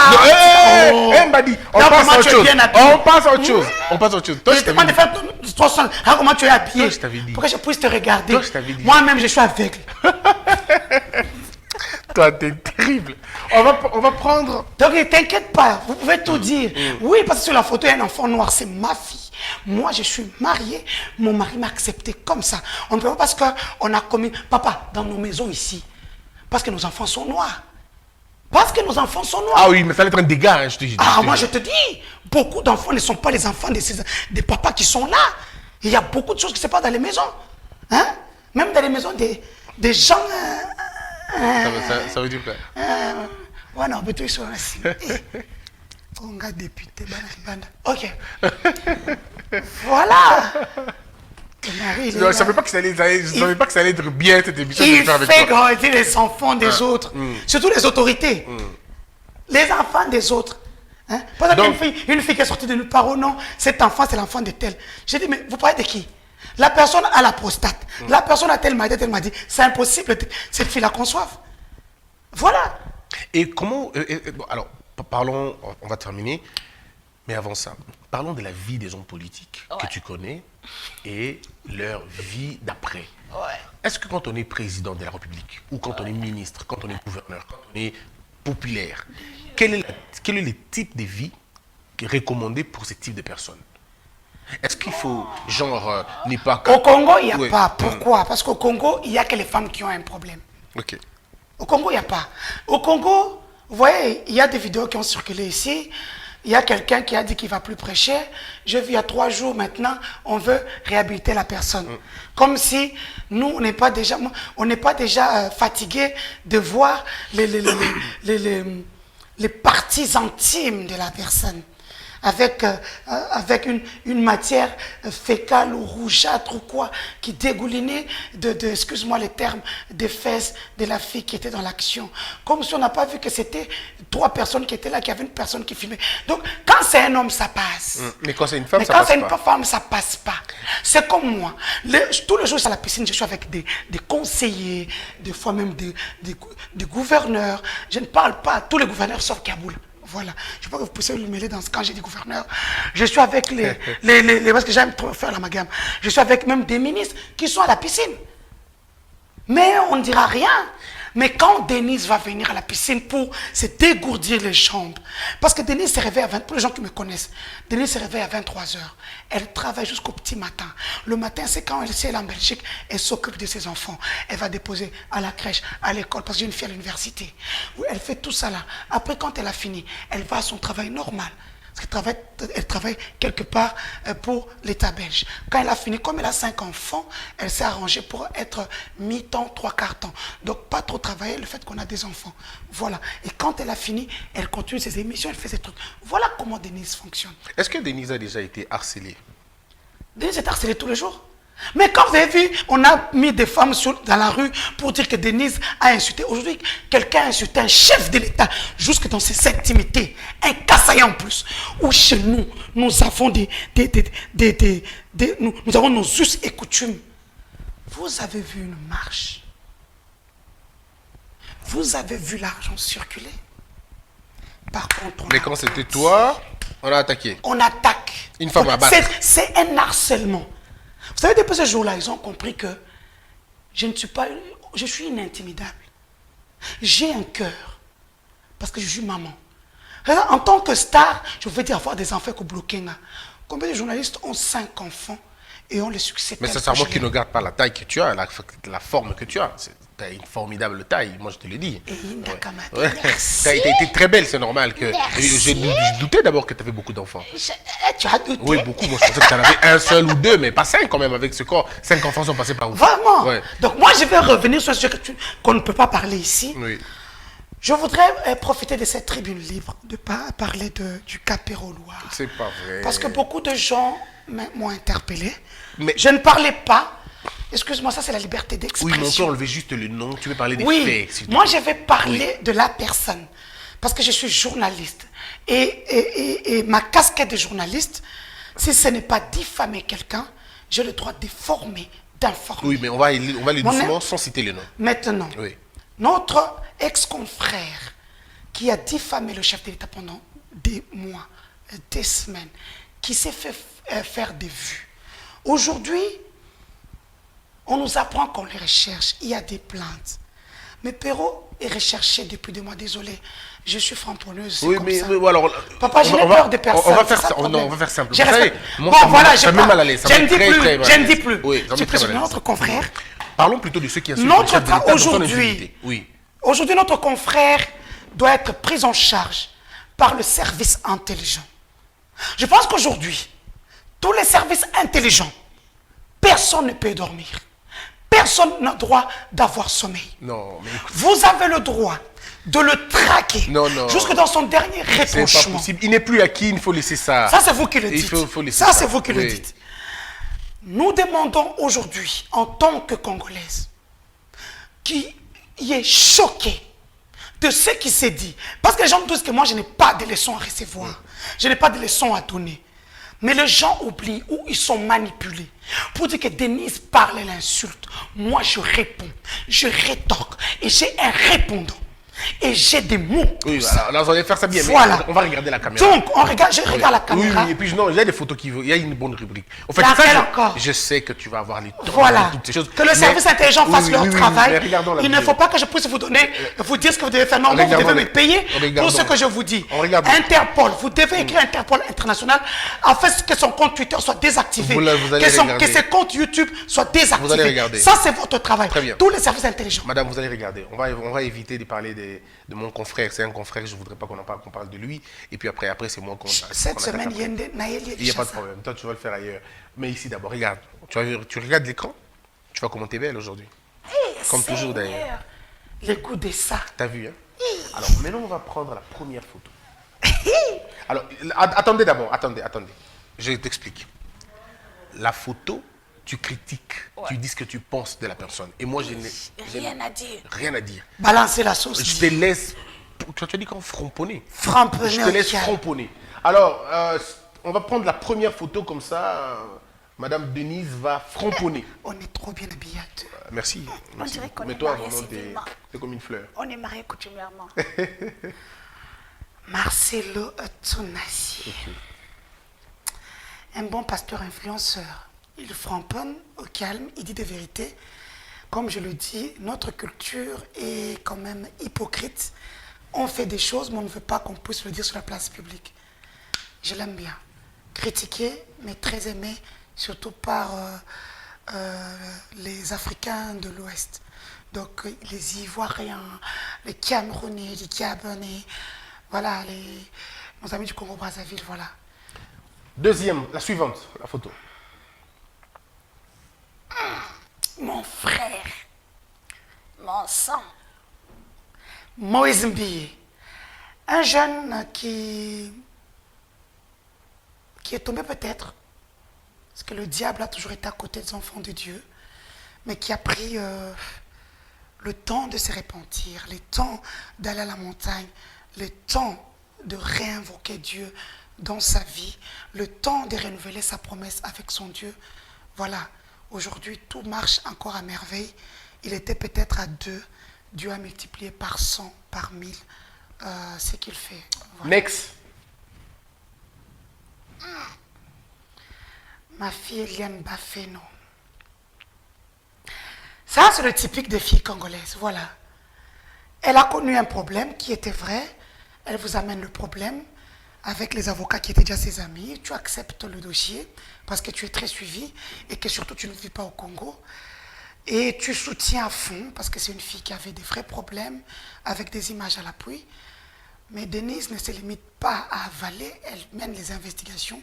Mbadi, on passe à autre chose. On passe à autre chose. On passe à autre chose. Toi, je demande de faire toi seul. Regarde comment tu es habillé. Toi, je t'avais dit. Pour que je puisse te regarder. Toi, je t'avais dit. Moi-même, je suis aveugle. Toi, t'es terrible. On va prendre... Donc, ne t'inquiète pas, vous pouvez tout dire. Oui, parce que sur la photo, il y a un enfant noir, c'est ma fille. Moi, je suis mariée, mon mari m'a accepté comme ça. On ne peut pas parce qu'on a commis... Papa, dans nos maisons ici, parce que nos enfants sont noirs. Parce que nos enfants sont noirs. Ah oui, mais ça va être un dégât, hein, je te dis. Moi, je te dis, beaucoup d'enfants ne sont pas les enfants des papas qui sont là. Il y a beaucoup de choses qui se passent dans les maisons. Hein? Même dans les maisons des gens... ça veut dire quoi? Ouais, non, mais tu es sur la cible. On a député, ok. Voilà. Je ne savais pas que ça allait être bien cette émission. Il fait grandir les enfants des autres, surtout les autorités. Les enfants des autres. Hein? Par exemple, une fille qui est sortie de nulle part, oh non, cet enfant, c'est l'enfant de tel. J'ai dit, mais vous parlez de qui? La personne a la prostate. La personne a tel m'a dit, c'est impossible que cette fille la conçoive. Voilà. Et comment... bon, alors, parlons, on va terminer, mais avant ça, parlons de la vie des hommes politiques que tu connais et leur vie d'après. Est-ce que quand on est président de la République, ou quand on est ministre, quand on est gouverneur, quand on est populaire, quel est le type de vie recommandé pour ce type de personnes? Est-ce qu'il faut, genre, n'est pas... Au Congo, il n'y a pas. Pourquoi? Parce qu'au Congo, il n'y a que les femmes qui ont un problème. Ok. Au Congo, il n'y a pas. Au Congo, vous voyez, il y a des vidéos qui ont circulé ici. Il y a quelqu'un qui a dit qu'il ne va plus prêcher. Je vis il y a 3 jours maintenant, on veut réhabiliter la personne. Comme si nous, on n'est pas déjà, fatigué de voir les parties intimes de la personne. Avec une matière fécale ou rougeâtre ou quoi, qui dégoulinait excuse-moi les termes, des fesses de la fille qui était dans l'action. Comme si on n'a pas vu que c'était 3 personnes qui étaient là, qu'il y avait une personne qui filmait. Donc, quand c'est un homme, ça passe. Mais quand c'est une femme, ça passe pas. Mais quand c'est une femme, ça passe pas. C'est comme moi. Tous les jours, à la piscine, je suis avec des conseillers, des fois même des gouverneurs. Je ne parle pas à tous les gouverneurs sauf Kaboul. Voilà. Je ne sais pas que vous puissiez le mêler quand j'ai dit gouverneur. Je suis avec parce que j'aime trop faire l'amalgame. Je suis avec même des ministres qui sont à la piscine. Mais on ne dira rien. Mais quand Denise va venir à la piscine pour se dégourdir les jambes, parce que Denise se réveille pour les gens qui me connaissent, Denise se réveille à 23h. Elle travaille jusqu'au petit matin. Le matin, c'est quand elle est en Belgique, elle s'occupe de ses enfants. Elle va déposer à la crèche, à l'école, parce que j'ai une fille à l'université. Elle fait tout ça là. Après, quand elle a fini, elle va à son travail normal. Parce qu'elle travaille quelque part pour l'État belge. Quand elle a fini, comme elle a 5 enfants, elle s'est arrangée pour être mi-temps, 3/4 temps. Donc, pas trop travailler le fait qu'on a des enfants. Voilà. Et quand elle a fini, elle continue ses émissions, elle fait ses trucs. Voilà comment Denise fonctionne. Est-ce que Denise a déjà été harcelée? Denise est harcelée tous les jours. Mais quand vous avez vu, on a mis des femmes dans la rue pour dire que Denise a insulté. Aujourd'hui, quelqu'un a insulté un chef de l'État, jusque dans ses intimités, un Kassaï en plus. Où chez nous, nous avons nous avons nos us et coutumes. Vous avez vu une marche. Vous avez vu l'argent circuler. Par contre, Mais quand c'était toi, on a attaqué. On attaque. Une femme à battre. C'est un harcèlement. Vous savez, depuis ce jour-là, ils ont compris que je suis inintimidable. J'ai un cœur. Parce que je suis maman. En tant que star, je veux dire avoir des enfants au Bloquinga. Combien de journalistes ont 5 enfants et ont le succès? Mais sincèrement, qui ne regarde pas la taille que tu as, la forme que tu as. Tu as une formidable taille, moi je te le dis. Et Tu as été très belle, c'est normal. Je doutais d'abord que tu avais beaucoup d'enfants. Tu as douté? Oui, beaucoup. Moi je pensais que tu en avais un seul ou deux, mais pas 5 quand même avec ce corps. 5 enfants sont passés par où? Vraiment? Ouais. Donc moi je vais revenir sur ce qu'on ne peut pas parler ici. Oui. Je voudrais profiter de cette tribune libre de parler du Cap-Pérolouard. C'est pas vrai. Parce que beaucoup de gens m'ont interpellé. Mais je ne parlais pas. Excuse-moi, ça c'est la liberté d'expression. Oui, mais on peut enlever juste le nom. Tu veux parler des faits. Moi je vais parler de la personne. Parce que je suis journaliste. Et ma casquette de journaliste, si ce n'est pas diffamer quelqu'un, j'ai le droit de former, d'informer. Oui, mais on va aller doucement sans citer le nom. Maintenant, oui. Notre ex-confrère qui a diffamé le chef de l'État pendant des mois, des semaines, qui s'est fait faire des vues. Aujourd'hui, on nous apprend qu'on les recherche. Il y a des plaintes. Mais Perrault est recherché depuis des mois. Désolé, je suis framponneuse. Oui, mais alors. Papa, je n'ai peur de personne. On va faire ça. Non, on va faire simple. Vous savez, moi, bon, voilà, je mets mal à l'aise. Je ne dis plus. Je ne dis plus. Oui, je suis notre confrère. Parlons plutôt de ceux qui insultent notre le chef de l'État aujourd'hui, oui. Aujourd'hui, notre confrère doit être pris en charge par le service intelligent. Je pense qu'aujourd'hui, tous les services intelligents, personne ne peut dormir. Personne n'a droit d'avoir sommeil. Non, mais écoute, vous avez le droit de le traquer jusque dans son dernier retranchement. C'est pas possible. Il n'est plus acquis, il faut laisser ça. Ça, c'est vous qui le dites. Faut laisser ça, c'est vous qui le dites. Nous demandons aujourd'hui, en tant que Congolaise, qui est choquée de ce qui s'est dit. Parce que les gens me disent que moi, je n'ai pas de leçons à recevoir. Je n'ai pas de leçons à donner. Mais les gens oublient ou ils sont manipulés. Pour dire que Denise parle et l'insulte, moi je réponds, je rétorque et j'ai un répondant. Et j'ai des mots. Oui, voilà, alors on va faire ça bien. Voilà. Mais on va regarder la caméra. Donc, je regarde la caméra. Oui, et puis non, il y a des photos qui vont. Il y a une bonne rubrique. En fait, je sais que tu vas avoir les temps, toutes ces choses. Que le service intelligent fasse leur travail. Il ne faut pas que je puisse vous donner, vous dire ce que vous devez faire. Non, vous devez me payer pour ce que je vous dis. Interpol, vous devez écrire Interpol International afin que son compte Twitter soit désactivé. Que ses comptes YouTube soient désactivés. Vous allez regarder. Ça, c'est votre travail. Très bien. Tous les services intelligents. Madame, vous allez regarder. On va éviter de parler de mon confrère. C'est un confrère, je ne voudrais pas qu'on parle de lui. Et puis après c'est moi qu'on... Cette semaine, il n'y a pas de problème. Toi, tu vas le faire ailleurs. Mais ici, d'abord, regarde. Tu regardes l'écran. Tu vois comment tu es belle aujourd'hui. Comme toujours, d'ailleurs. Le goût de ça. T'as vu, hein? Alors, maintenant, on va prendre la première photo. Alors, attendez d'abord. Attendez. Je t'explique. La photo... Tu critiques, tu dis ce que tu penses de la personne. Et moi, je n'ai rien à dire. Balancer la sauce. Je te laisse, tu as dit quand framponner. Framponner. Je te laisse framponner. Alors, on va prendre la première photo comme ça. Madame Denise va framponner. On est trop bien habillés. Merci. On dirait qu'on mais est toi, mariés vraiment, civilement. t'es comme une fleur. On est mariés coutumièrement. Marcelo Tonassi. Un bon pasteur influenceur. Il framponne au calme, il dit des vérités. Comme je le dis, notre culture est quand même hypocrite. On fait des choses, mais on ne veut pas qu'on puisse le dire sur la place publique. Je l'aime bien. Critiqué, mais très aimé, surtout par les Africains de l'Ouest. Donc les Ivoiriens, les Camerounais, les Gabonais, voilà, nos amis du Congo-Brazzaville, voilà. Deuxième, la suivante, la photo. Mon frère, Mon sang. Moïse Mbiye, un jeune qui est tombé peut-être Parce que le diable a toujours été à côté des enfants de Dieu, mais qui a pris le temps de se repentir, le temps d'aller à la montagne, le temps de réinvoquer Dieu dans sa vie, le temps de renouveler sa promesse avec son Dieu. Voilà, aujourd'hui tout marche encore à merveille. Il était peut-être à 2, Dieu a multiplié par 100, par 1000 ce qu'il fait. Voilà. Next. Ma fille Eliane Bafeno. Ça, c'est le typique des filles congolaises. Voilà. Elle a connu un problème qui était vrai. Elle vous amène le problème avec les avocats qui étaient déjà ses amis. Tu acceptes le dossier parce que tu es très suivi et que surtout tu ne vis pas au Congo. Et tu soutiens à fond parce que c'est une fille qui avait des vrais problèmes avec des images à l'appui. Mais Denise ne se limite pas à avaler, elle mène les investigations.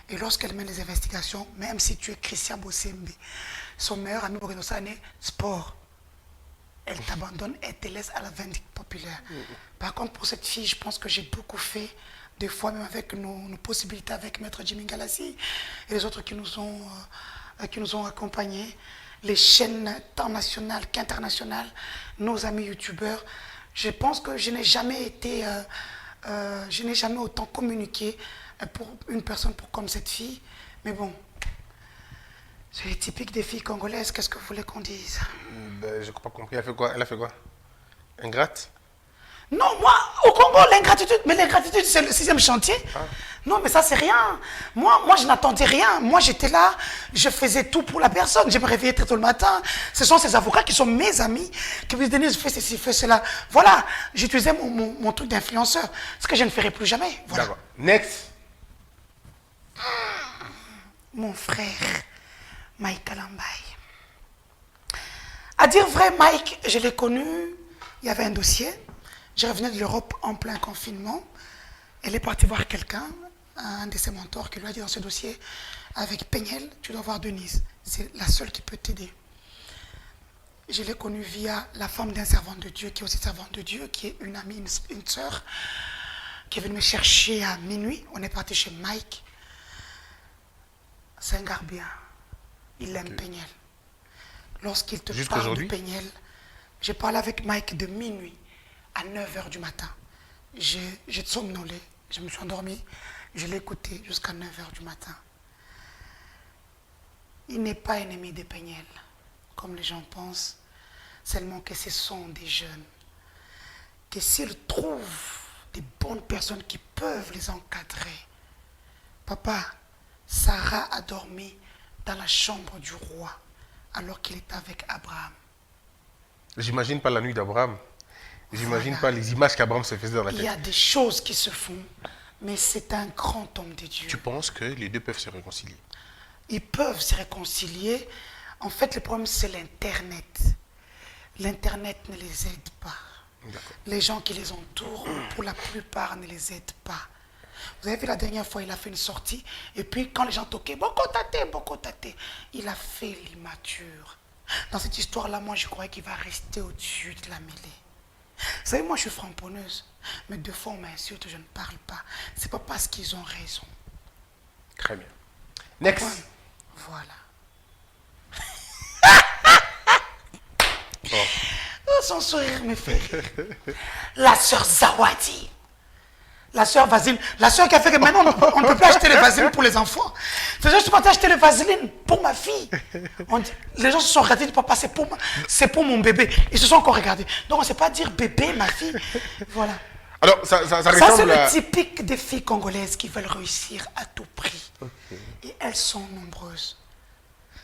Et lorsqu'elle mène les investigations, même si tu es Christian Bossembe, son meilleur ami pour année, sport, elle t'abandonne et te laisse à la vindicte populaire. Par contre, pour cette fille, je pense que j'ai beaucoup fait, des fois même avec nos possibilités avec Maître Jimmy Galassi et les autres qui nous ont accompagnés, les chaînes tant nationales qu'internationales, nos amis youtubeurs. Je pense que je n'ai jamais autant communiqué pour une personne comme cette fille. Mais bon, c'est typique des filles congolaises. Qu'est-ce que vous voulez qu'on dise? Ben, je n'ai pas compris. Elle a fait quoi? Ingrate? Non, moi, au Congo, l'ingratitude, mais l'ingratitude, c'est le 6e chantier. Ah. Non, mais ça, c'est rien. Moi, je n'attendais rien. Moi, j'étais là, je faisais tout pour la personne. Je me réveillais très tôt le matin. Ce sont ces avocats qui sont mes amis, qui me disent, Denise, fais ceci, fais cela. Voilà, j'utilisais mon truc d'influenceur, ce que je ne ferai plus jamais. Voilà. D'accord. Next. Mon frère, Mike Alambaye. À dire vrai, Mike, je l'ai connu, il y avait un dossier. Je revenais de l'Europe en plein confinement. Elle est partie voir quelqu'un, un de ses mentors, qui lui a dit dans ce dossier, avec Peignel, tu dois voir Denise. C'est la seule qui peut t'aider. Je l'ai connue via la femme d'un servant de Dieu, qui est aussi servante de Dieu, qui est une amie, une sœur, qui est venue me chercher à minuit. On est parti chez Mike. C'est un gars bien. Il aime Peignel. Lorsqu'il te parle de Peignel, j'ai parlé avec Mike de minuit à 9h du matin. J'ai somnolé, je me suis endormi, je l'ai écouté jusqu'à 9h du matin. Il n'est pas ennemi des Peignel, comme les gens pensent, seulement que ce sont des jeunes. Que s'ils trouvent des bonnes personnes qui peuvent les encadrer. Papa, Sarah a dormi dans la chambre du roi alors qu'il était avec Abraham. J'imagine pas la nuit d'Abraham. J'imagine pas les images qu'Abraham se faisait dans la tête. Il y a des choses qui se font, mais c'est un grand homme de Dieu. Tu penses que les deux peuvent se réconcilier? Ils peuvent se réconcilier. En fait, le problème, c'est l'Internet. L'Internet ne les aide pas. Les gens qui les entourent, pour la plupart, ne les aident pas. Vous avez vu la dernière fois, il a fait une sortie, et puis quand les gens toquaient, Boko Tate, il a fait l'immature. Dans cette histoire-là, moi, je croyais qu'il va rester au-dessus de la mêlée. Vous savez, moi, je suis framponneuse, mais deux fois, on m'insulte, je ne parle pas. C'est pas parce qu'ils ont raison. Très bien. Next. Voilà. Oh. Oh, son sourire me fait rire. La sœur Zawadi. La sœur Vaseline. La sœur qui a fait que maintenant, on ne peut plus acheter les vaselines pour les enfants. Je suis parti acheter les vaselines pour ma fille. Les gens se sont regardés, papa, c'est pour mon bébé. Ils se sont encore regardés. Donc, on ne sait pas dire bébé, ma fille. Voilà. Alors, ça c'est le typique des filles congolaises qui veulent réussir à tout prix. Okay. Et elles sont nombreuses.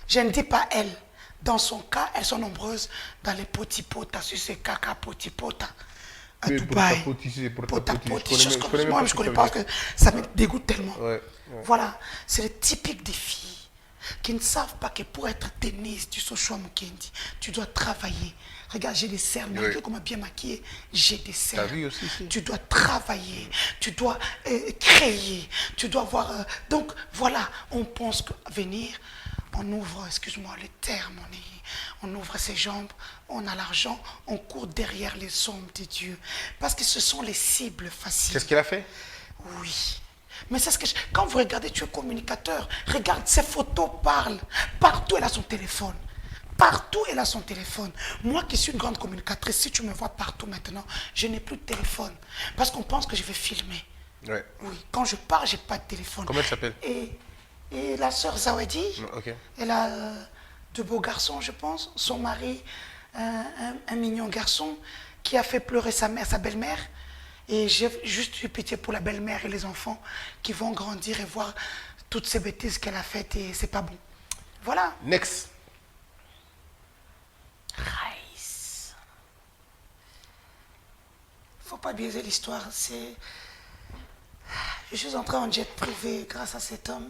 Je ne dis pas elles. Dans son cas, elles sont nombreuses dans les potipotas, sur ces caca potipotas. À Dubaï. Potapoti, choses comme ça. Moi, je ne connais pas parce que ça me dégoûte tellement. Ouais. Voilà, c'est le typique des filles qui ne savent pas que pour être Denise du Sochua Mukendi, tu dois travailler. Regarde, j'ai des cernes, malgré qu'on m'a bien maquillée, j'ai des cernes. Tu dois travailler, tu dois créer, tu dois avoir... donc, voilà, on pense que venir, on ouvre, excuse-moi le terme, on ouvre ses jambes, on a l'argent, on court derrière les hommes de Dieu. Parce que ce sont les cibles faciles. Qu'est-ce qu'il a fait? Oui. Mais c'est ce que quand vous regardez, tu es communicateur. Regarde, ses photos parlent. Partout, elle a son téléphone. Partout, elle a son téléphone. Moi qui suis une grande communicatrice, si tu me vois partout maintenant, je n'ai plus de téléphone. Parce qu'on pense que je vais filmer. Ouais. Oui, quand je pars, je n'ai pas de téléphone. Comment elle s'appelle? Et la sœur Zawadi, Ok. elle a de beaux garçons, je pense. Son mari, un mignon garçon qui a fait pleurer sa mère, sa belle-mère. Et j'ai juste eu pitié pour la belle-mère et les enfants qui vont grandir et voir toutes ces bêtises qu'elle a faites et c'est pas bon. Voilà. Next. Raïs. Faut pas biaiser l'histoire. Je suis entré en jet privé grâce à cet homme.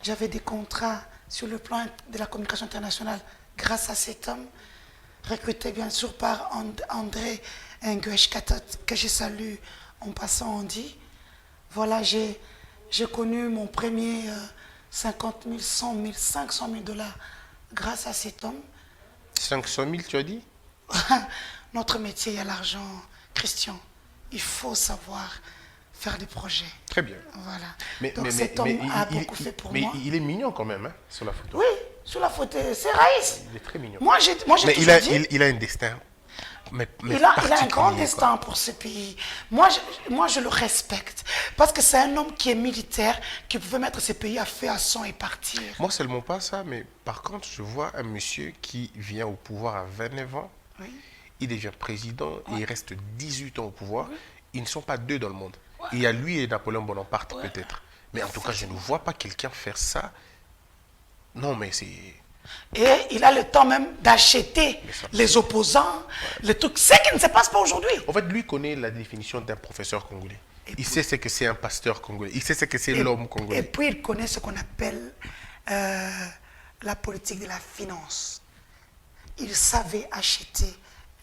J'avais des contrats sur le plan de la communication internationale grâce à cet homme, recruté bien sûr par André Nguesh Katot, que je salue en passant Andy. Voilà, j'ai connu mon premier 50 000, 100 000, 500 000 dollars grâce à cet homme. 500 000, tu as dit? Notre métier, il y a l'argent, Christian. Il faut savoir faire des projets. Très bien. Voilà. Donc cet homme a beaucoup fait pour moi. Mais il est mignon quand même, hein, sur la photo. Oui, sur la photo, c'est Raïs. Il est très mignon. Moi, j'ai toujours dit... il a un destin. Il a un grand destin pour ce pays. Moi, je le respecte. Parce que c'est un homme qui est militaire, qui pouvait mettre ce pays à feu, à sang et partir. Moi, seulement pas ça, mais par contre, je vois un monsieur qui vient au pouvoir à 29 ans. Oui. Il devient président et il reste 18 ans au pouvoir. Oui. Ils ne sont pas deux dans le monde. Il y a lui et Napoléon Bonaparte peut-être. Mais en tout cas, je ne vois pas quelqu'un faire ça. Non, mais c'est... Et il a le temps même d'acheter les opposants, les trucs. C'est qui ne se passe pas aujourd'hui. En fait, lui connaît la définition d'un professeur congolais. Il sait ce que c'est un pasteur congolais. Il sait ce que c'est l'homme congolais. Et puis, il connaît ce qu'on appelle la politique de la finance. Il savait acheter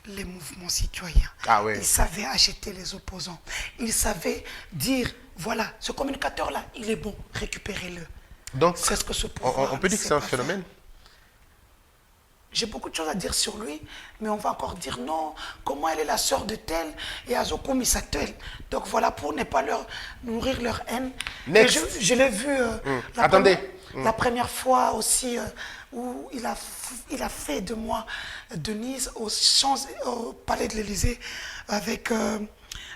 les mouvements citoyens. Ah ouais. Il savait acheter les opposants. Il savait dire, voilà, ce communicateur-là, il est bon, récupérez-le. Donc, c'est ce que ce pouvoir on peut dire que c'est un phénomène. J'ai beaucoup de choses à dire sur lui, mais on va encore dire non, comment elle est la sœur de tel et Azoko Misatel. Donc voilà, pour ne pas leur nourrir leur haine. Next. Je l'ai vu Attendez. La première fois aussi où il a fait de moi Denise au palais de l'Élysée avec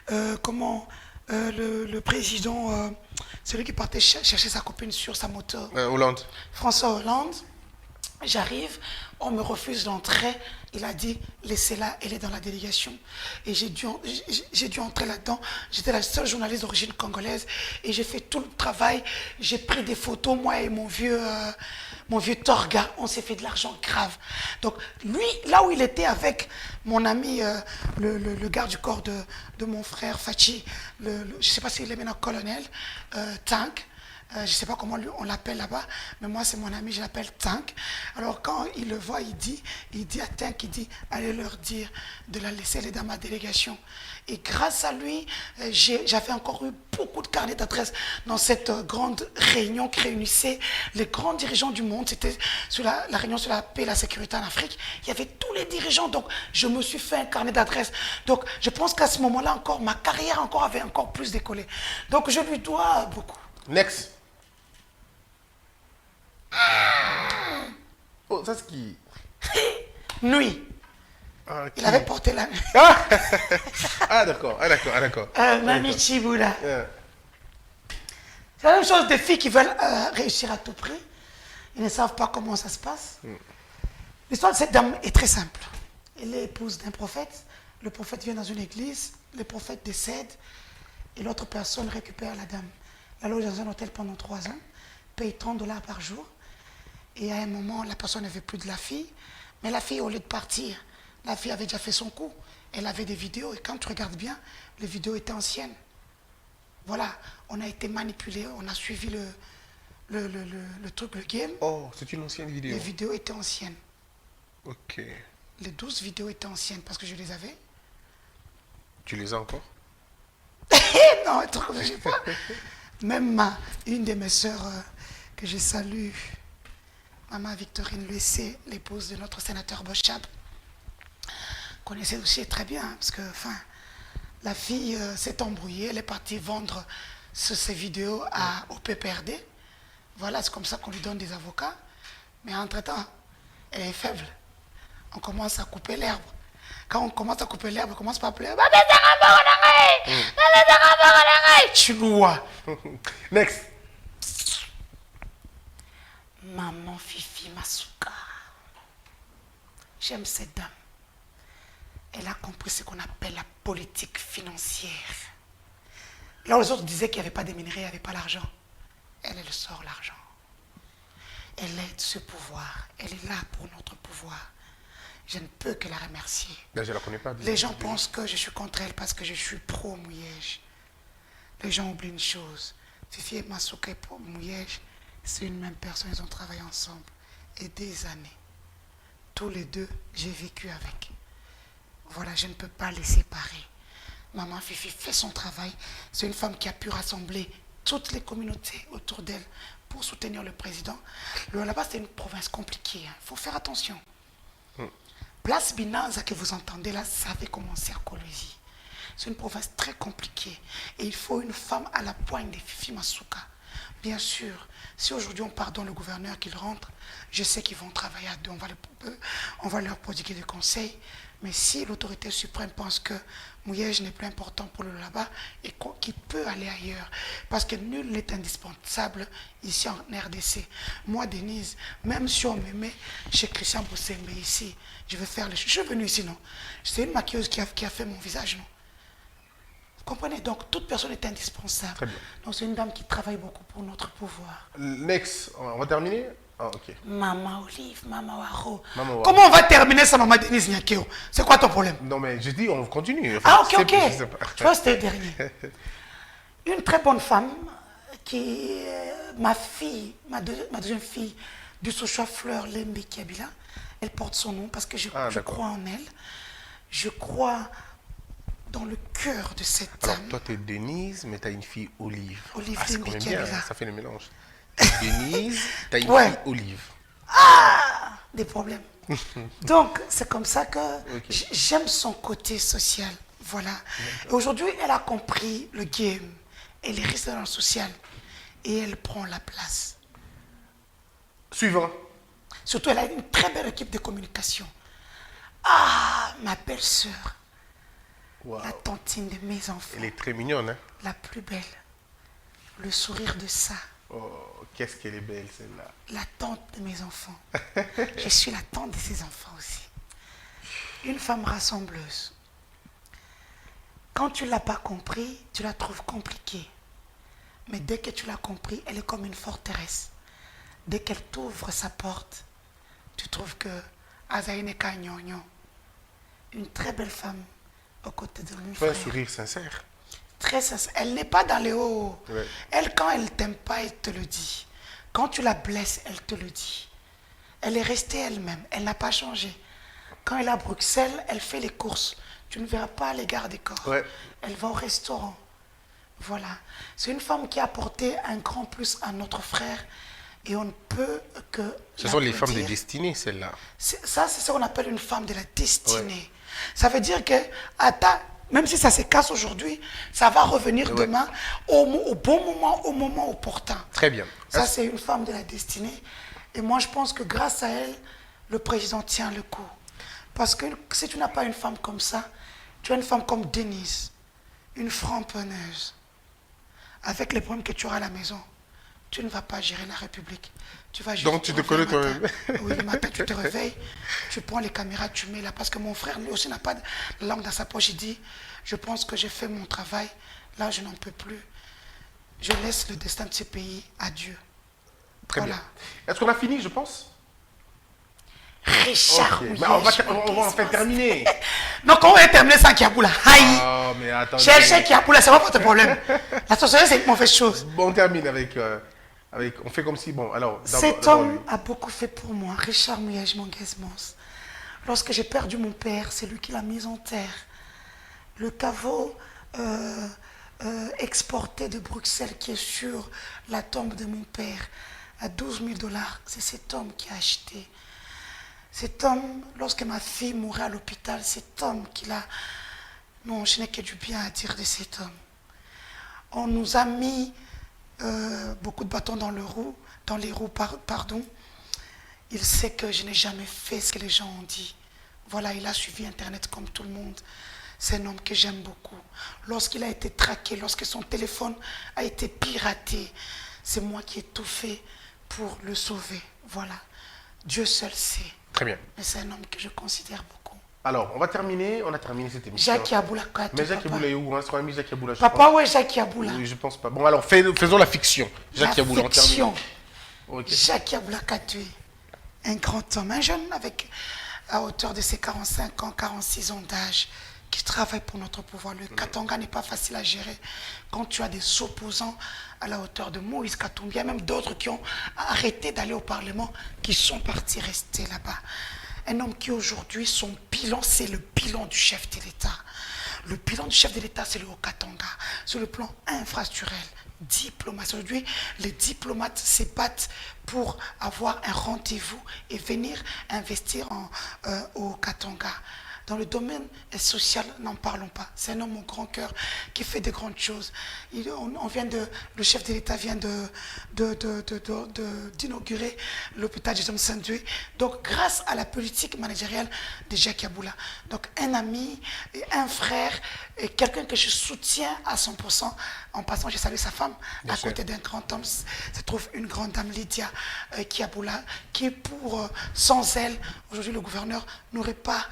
le président, celui qui partait chercher sa copine sur sa moto. Hollande. François Hollande. J'arrive, on me refuse d'entrer. Il a dit, laissez-la, elle est dans la délégation. Et j'ai dû entrer là-dedans. J'étais la seule journaliste d'origine congolaise. Et j'ai fait tout le travail. J'ai pris des photos, moi et mon vieux Torga. On s'est fait de l'argent grave. Donc, lui, là où il était avec mon ami, le garde du corps de mon frère Fachi, je ne sais pas s'il est maintenant colonel, Tank. Je ne sais pas comment on l'appelle là-bas, mais moi c'est mon ami, je l'appelle Tank. Alors quand il le voit, il dit à Tank, allez leur dire de la laisser, elle est dans ma délégation. Et grâce à lui, j'avais encore eu beaucoup de carnets d'adresses dans cette grande réunion qui réunissait les grands dirigeants du monde. C'était sur la réunion sur la paix et la sécurité en Afrique. Il y avait tous les dirigeants, donc je me suis fait un carnet d'adresses. Donc je pense qu'à ce moment-là encore, ma carrière avait encore plus décollé. Donc je lui dois beaucoup. Next. Oh, ça c'est qui? Nuit. Ah, Il avait porté la nuit. Ah d'accord, Mami Chiboula. C'est la même chose des filles qui veulent réussir à tout prix. Ils ne savent pas comment ça se passe. L'histoire de cette dame est très simple. Elle est épouse d'un prophète. Le prophète vient dans une église. Le prophète décède. Et l'autre personne récupère la dame. Elle loge dans un hôtel pendant 3 ans. Paye $30 par jour. Et à un moment, la personne ne veut plus de la fille. Mais la fille, au lieu de partir, la fille avait déjà fait son coup. Elle avait des vidéos. Et quand tu regardes bien, les vidéos étaient anciennes. Voilà, on a été manipulé. On a suivi le truc, le game. Oh, c'est une ancienne vidéo. Les vidéos étaient anciennes. Ok. Les 12 vidéos étaient anciennes parce que je les avais. Tu les as encore? Non, un truc comme ça, je sais pas. Même une de mes sœurs que je salue, Maman Victorine Luessé, l'épouse de notre sénateur Bochab, connaissait aussi très bien, parce que, enfin, la fille s'est embrouillée, elle est partie vendre sur ces vidéos au PPRD. Voilà, c'est comme ça qu'on lui donne des avocats. Mais entre-temps, elle est faible. On commence à couper l'herbe. Quand on commence à couper l'herbe, on commence par pleurer. Chinois. Next. Maman Fifi Masuka. J'aime cette dame. Elle a compris ce qu'on appelle la politique financière. Là où les autres disaient qu'il n'y avait pas de minerais, il n'y avait pas l'argent. Elle sort l'argent. Elle aide ce pouvoir. Elle est là pour notre pouvoir. Je ne peux que la remercier. Là, je la connais pas. Les gens pensent que je suis contre elle parce que je suis pro-Mouyej. Les gens oublient une chose. Fifi et Masuka et pro-Mouyej, c'est une même personne. Ils ont travaillé ensemble. Et des années. Tous les deux, j'ai vécu avec. Voilà, je ne peux pas les séparer. Maman Fifi fait son travail. C'est une femme qui a pu rassembler toutes les communautés autour d'elle pour soutenir le président. Là-bas, c'est une province compliquée. Il faut faire attention. Place Binanza que vous entendez là, ça avait commencé à Kolwezi. C'est une province très compliquée. Et il faut une femme à la poigne de Fifi Masuka. Bien sûr, si aujourd'hui on pardonne le gouverneur qu'il rentre, je sais qu'ils vont travailler à deux. On va leur prodiguer des conseils. Mais si l'autorité suprême pense que Mouyej n'est plus important pour le là-bas et qu'il peut aller ailleurs, parce que nul n'est indispensable ici en RDC. Moi, Denise, même si on me met chez Christian Boussembe ici, je vais faire les choses. Je suis venue ici, non? C'est une maquilleuse qui a fait mon visage, non? Vous comprenez? Donc, toute personne est indispensable. Très bien. Donc, c'est une dame qui travaille beaucoup pour notre pouvoir. Next, on va terminer. Ah, ok. Maman Olive, Maman Waro. Maman Waro. Comment on va terminer ça, Maman Denise Nyakeo? C'est quoi ton problème? Non, mais je dis, on continue. Ah, ok, ok. Je sais pas. Tu vois, c'était le dernier. Une très bonne femme qui, ma deuxième fille, du Sochoa Fleur Lembe Kabila, elle porte son nom parce que je crois en elle. Je crois dans le cœur de cette Alors, dame. toi, tu es Denise, mais tu as une fille Olive. Olive c'est quand même bien, Kabila. ça fait le mélange. Denise, tu as une Ouais. fille Olive. Des problèmes. Donc, c'est comme ça que Ok. j'aime son côté social. Voilà. Et aujourd'hui, elle a compris le game. Elle est restée dans le social. Et elle prend la place. Suivant. Surtout, elle a une très belle équipe de communication. Ah, ma belle-sœur. Wow. La tantine de mes enfants. Elle est très mignonne, hein? La plus belle. Le sourire de ça. Oh, qu'est-ce qu'elle est belle, celle-là. La tante de mes enfants. Je suis la tante de ses enfants aussi. Une femme rassembleuse. Quand tu ne l'as pas compris, tu la trouves compliquée. Mais dès que tu l'as compris, elle est comme une forteresse. Dès qu'elle t'ouvre sa porte, tu trouves que Azaïne Kanyonyo, une très belle femme aux côtés de mon Tu fais un frère. sourire sincère. Très sincère. Elle n'est pas dans les hauts. Ouais. Elle, quand elle ne t'aime pas, elle te le dit. Quand tu la blesses, elle te le dit. Elle est restée elle-même. Elle n'a pas changé. Quand elle est à Bruxelles, elle fait les courses. Tu ne verras pas les gardes des corps. Ouais. Elle va au restaurant. Voilà. C'est une femme qui a apporté un grand plus à notre frère. Et on ne peut que Ce sont les femmes de l'applaudir. destinée, celles-là. Ça, c'est ce qu'on appelle une femme de la destinée. Ça veut dire que, même si ça se casse aujourd'hui, ça va revenir demain au bon moment, au moment opportun. Très bien. Ça, c'est une femme de la destinée. Et moi, je pense que grâce à elle, le président tient le coup. Parce que si tu n'as pas une femme comme ça, tu as une femme comme Denise, une framponneuse. Avec les problèmes que tu auras à la maison, tu ne vas pas gérer la République. Tu vas juste Donc, tu te connais toi-même. Oui, le matin, tu te réveilles, tu prends les caméras, tu mets là. Parce que mon frère, lui aussi, n'a pas de langue dans sa poche. Il dit, je pense que j'ai fait mon travail. Là, je n'en peux plus. Je laisse le destin de ce pays à Dieu. Très Voilà. bien. Est-ce qu'on a fini, je pense? Richard Ok. Mouyej, Bah, on va en faire terminer. Non, comment on va terminer sans Kiaboula? Aïe! Oh, mais attendez. Cherchez Kiaboula, c'est pas votre problème. La sorcellerie, c'est une mauvaise chose. Bon, on termine avec, on fait comme si, bon, alors... Cet d'abord, lui. homme a beaucoup fait pour moi, Richard Mouyej Manguez-Mons. Lorsque j'ai perdu mon père, c'est lui qui l'a mis en terre. Le caveau exporté de Bruxelles qui est sur la tombe de mon père à 12 000 $, c'est cet homme qui a acheté. Cet homme, lorsque ma fille mourait à l'hôpital, cet homme qui l'a... Non, je n'ai que du bien à dire de cet homme. On nous a mis beaucoup de bâtons dans les roues, pardon. Il sait que je n'ai jamais fait ce que les gens ont dit. Voilà, il a suivi Internet comme tout le monde. C'est un homme que j'aime beaucoup. Lorsqu'il a été traqué, lorsque son téléphone a été piraté, c'est moi qui ai tout fait pour le sauver. Voilà. Dieu seul sait. Très bien. Mais c'est un homme que je considère beaucoup. Alors, on a terminé cette émission. Jacques Yaboula. Mais Jacques Yaboula est où? Son ami Jacques Yaboula. Papa, où est Jacques Yaboula? Oui, je pense pas. Bon, alors, faisons la fiction. Jacques Yaboula, on termine. Fiction. Okay. Jacques Yaboula Katoué, un grand homme, un jeune à hauteur de ses 45 ans, 46 ans d'âge, qui travaille pour notre pouvoir. Le Katanga n'est pas facile à gérer quand tu as des opposants à la hauteur de Moïse Katumbi. Il y a même d'autres qui ont arrêté d'aller au Parlement, qui sont partis rester là-bas. Un homme qui aujourd'hui, son bilan, c'est le bilan du chef de l'État. Le bilan du chef de l'État, c'est le Haut-Katanga. Sur le plan infrastructurel, diplomatie. Aujourd'hui, les diplomates se battent pour avoir un rendez-vous et venir investir au Katanga. Dans le domaine social, n'en parlons pas. C'est un homme au grand cœur qui fait de grandes choses. Le chef de l'État vient d'inaugurer l'hôpital des hommes Saint-Dieu. Donc, grâce à la politique managériale de Jacques Yaboula. Donc, un ami, un frère, et quelqu'un que je soutiens à 100%. En passant, j'ai salué sa femme. Bien à sûr. Côté d'un grand homme se trouve une grande dame, Lydia Yaboula, qui sans elle, aujourd'hui le gouverneur n'aurait pas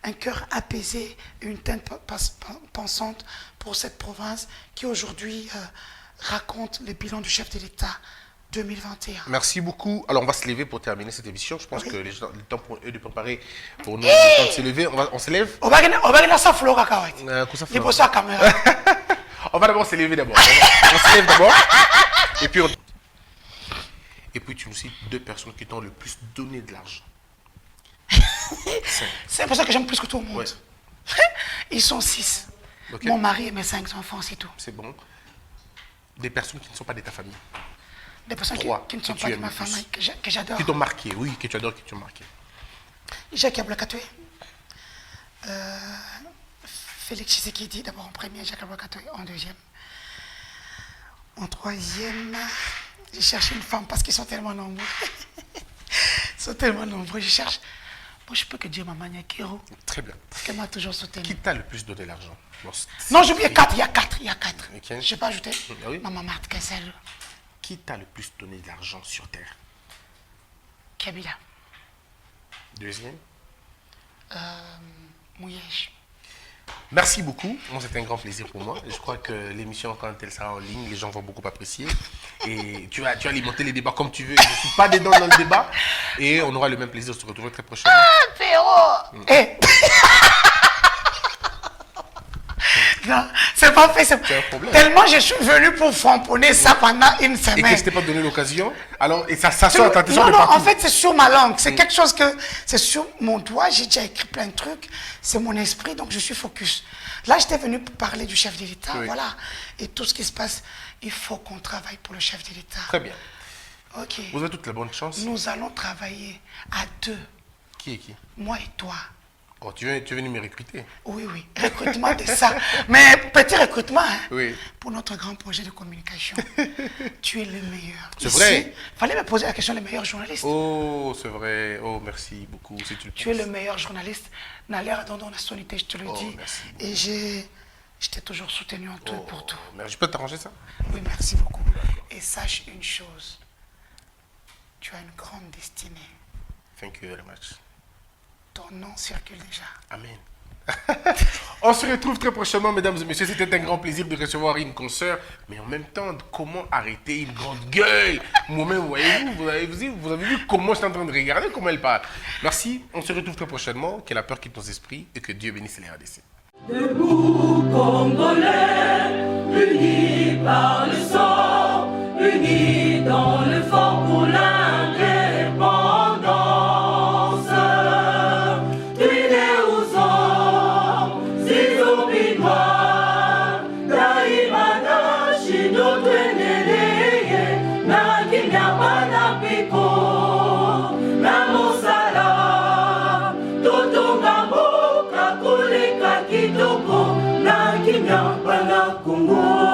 un cœur apaisé, une tête pensante pour cette province qui aujourd'hui raconte le bilan du chef de l'État 2021. Merci beaucoup. Alors on va se lever pour terminer cette émission. Je pense que le temps pour eux de préparer pour nous, le temps de se lever. On se lève. On va d'abord se lever d'abord. On se lève d'abord. Et puis tu nous cites 2 personnes qui t'ont le plus donné de l'argent. C'est pour ça que j'aime plus que tout le monde. Ouais. Ils sont 6. Okay. Mon mari et mes 5 enfants, c'est tout. C'est bon. Des personnes qui ne sont pas de ta famille. Des personnes qui ne sont pas de ma famille, que j'adore. Qui t'ont marqué, oui, que tu adores, qui t'ont marqué. Jacques Yaboula Katoué. Félix Tshisekedi, d'abord en premier, Jacques Yaboula Katoué en deuxième. En troisième, j'ai cherché une femme parce qu'ils sont tellement nombreux. Ils sont tellement nombreux, je cherche. Moi, je peux que dire Maman Nyakiro. Très bien. Parce qu'elle m'a toujours soutenu. Qui t'a le plus donné l'argent? Non, j'ai oublié 4. Il y a 4. Okay. Je n'ai pas ajouté. Ah oui? Maman Marthe Kessel. Qui t'a le plus donné de l'argent sur terre? Kabila. Deuxième? Mouyège. Merci beaucoup. Moi, c'était un grand plaisir pour moi. Je crois que l'émission, quand elle sera en ligne, les gens vont beaucoup apprécier. Et tu vas alimenter les débats comme tu veux. Je ne suis pas dedans dans le débat. Et on aura le même plaisir de se retrouver très prochainement. Ah, Péro! Non, c'est pas fait. C'est un problème. Tellement je suis venu pour framponner ça pendant une semaine. Et que je t'ai pas donné l'occasion. Alors, et ça sort à ta Non, en fait, c'est sur ma langue. C'est quelque chose que... C'est sur mon doigt. J'ai déjà écrit plein de trucs. C'est mon esprit, donc je suis focus. Là, j'étais venu pour parler du chef de l'État. Oui. Voilà. Et tout ce qui se passe, il faut qu'on travaille pour le chef de l'État. Très bien. OK. Vous avez toute la bonne chance. Nous allons travailler à 2. Qui est qui? Moi et toi. Oh, tu es venu me recruter? Oui, recrutement de ça. Mais petit recrutement, hein, oui. Pour notre grand projet de communication. Tu es le meilleur. C'est vrai? Il fallait me poser la question, le meilleur journaliste. Oh, c'est vrai. Oh, merci beaucoup. Si tu es le meilleur journaliste. Dans l'air dont on a sonité, je te le dis. Merci beaucoup. Et je t'ai toujours soutenu en tout et pour tout. Mais je peux t'arranger ça? Oui, merci beaucoup. Et sache une chose. Tu as une grande destinée. Thank you very much. Ton nom circule déjà. Amen. On se retrouve très prochainement, mesdames et messieurs. C'était un grand plaisir de recevoir une consoeur. Mais en même temps, comment arrêter une grande gueule? Moi-même, vous avez vu comment je suis en train de regarder, comment elle parle. Merci. On se retrouve très prochainement. Que la peur quitte nos esprits et que Dieu bénisse les RDC. Debout, Congolais, unis par le sang, unis dans le fort pour l'indépendance. Congo.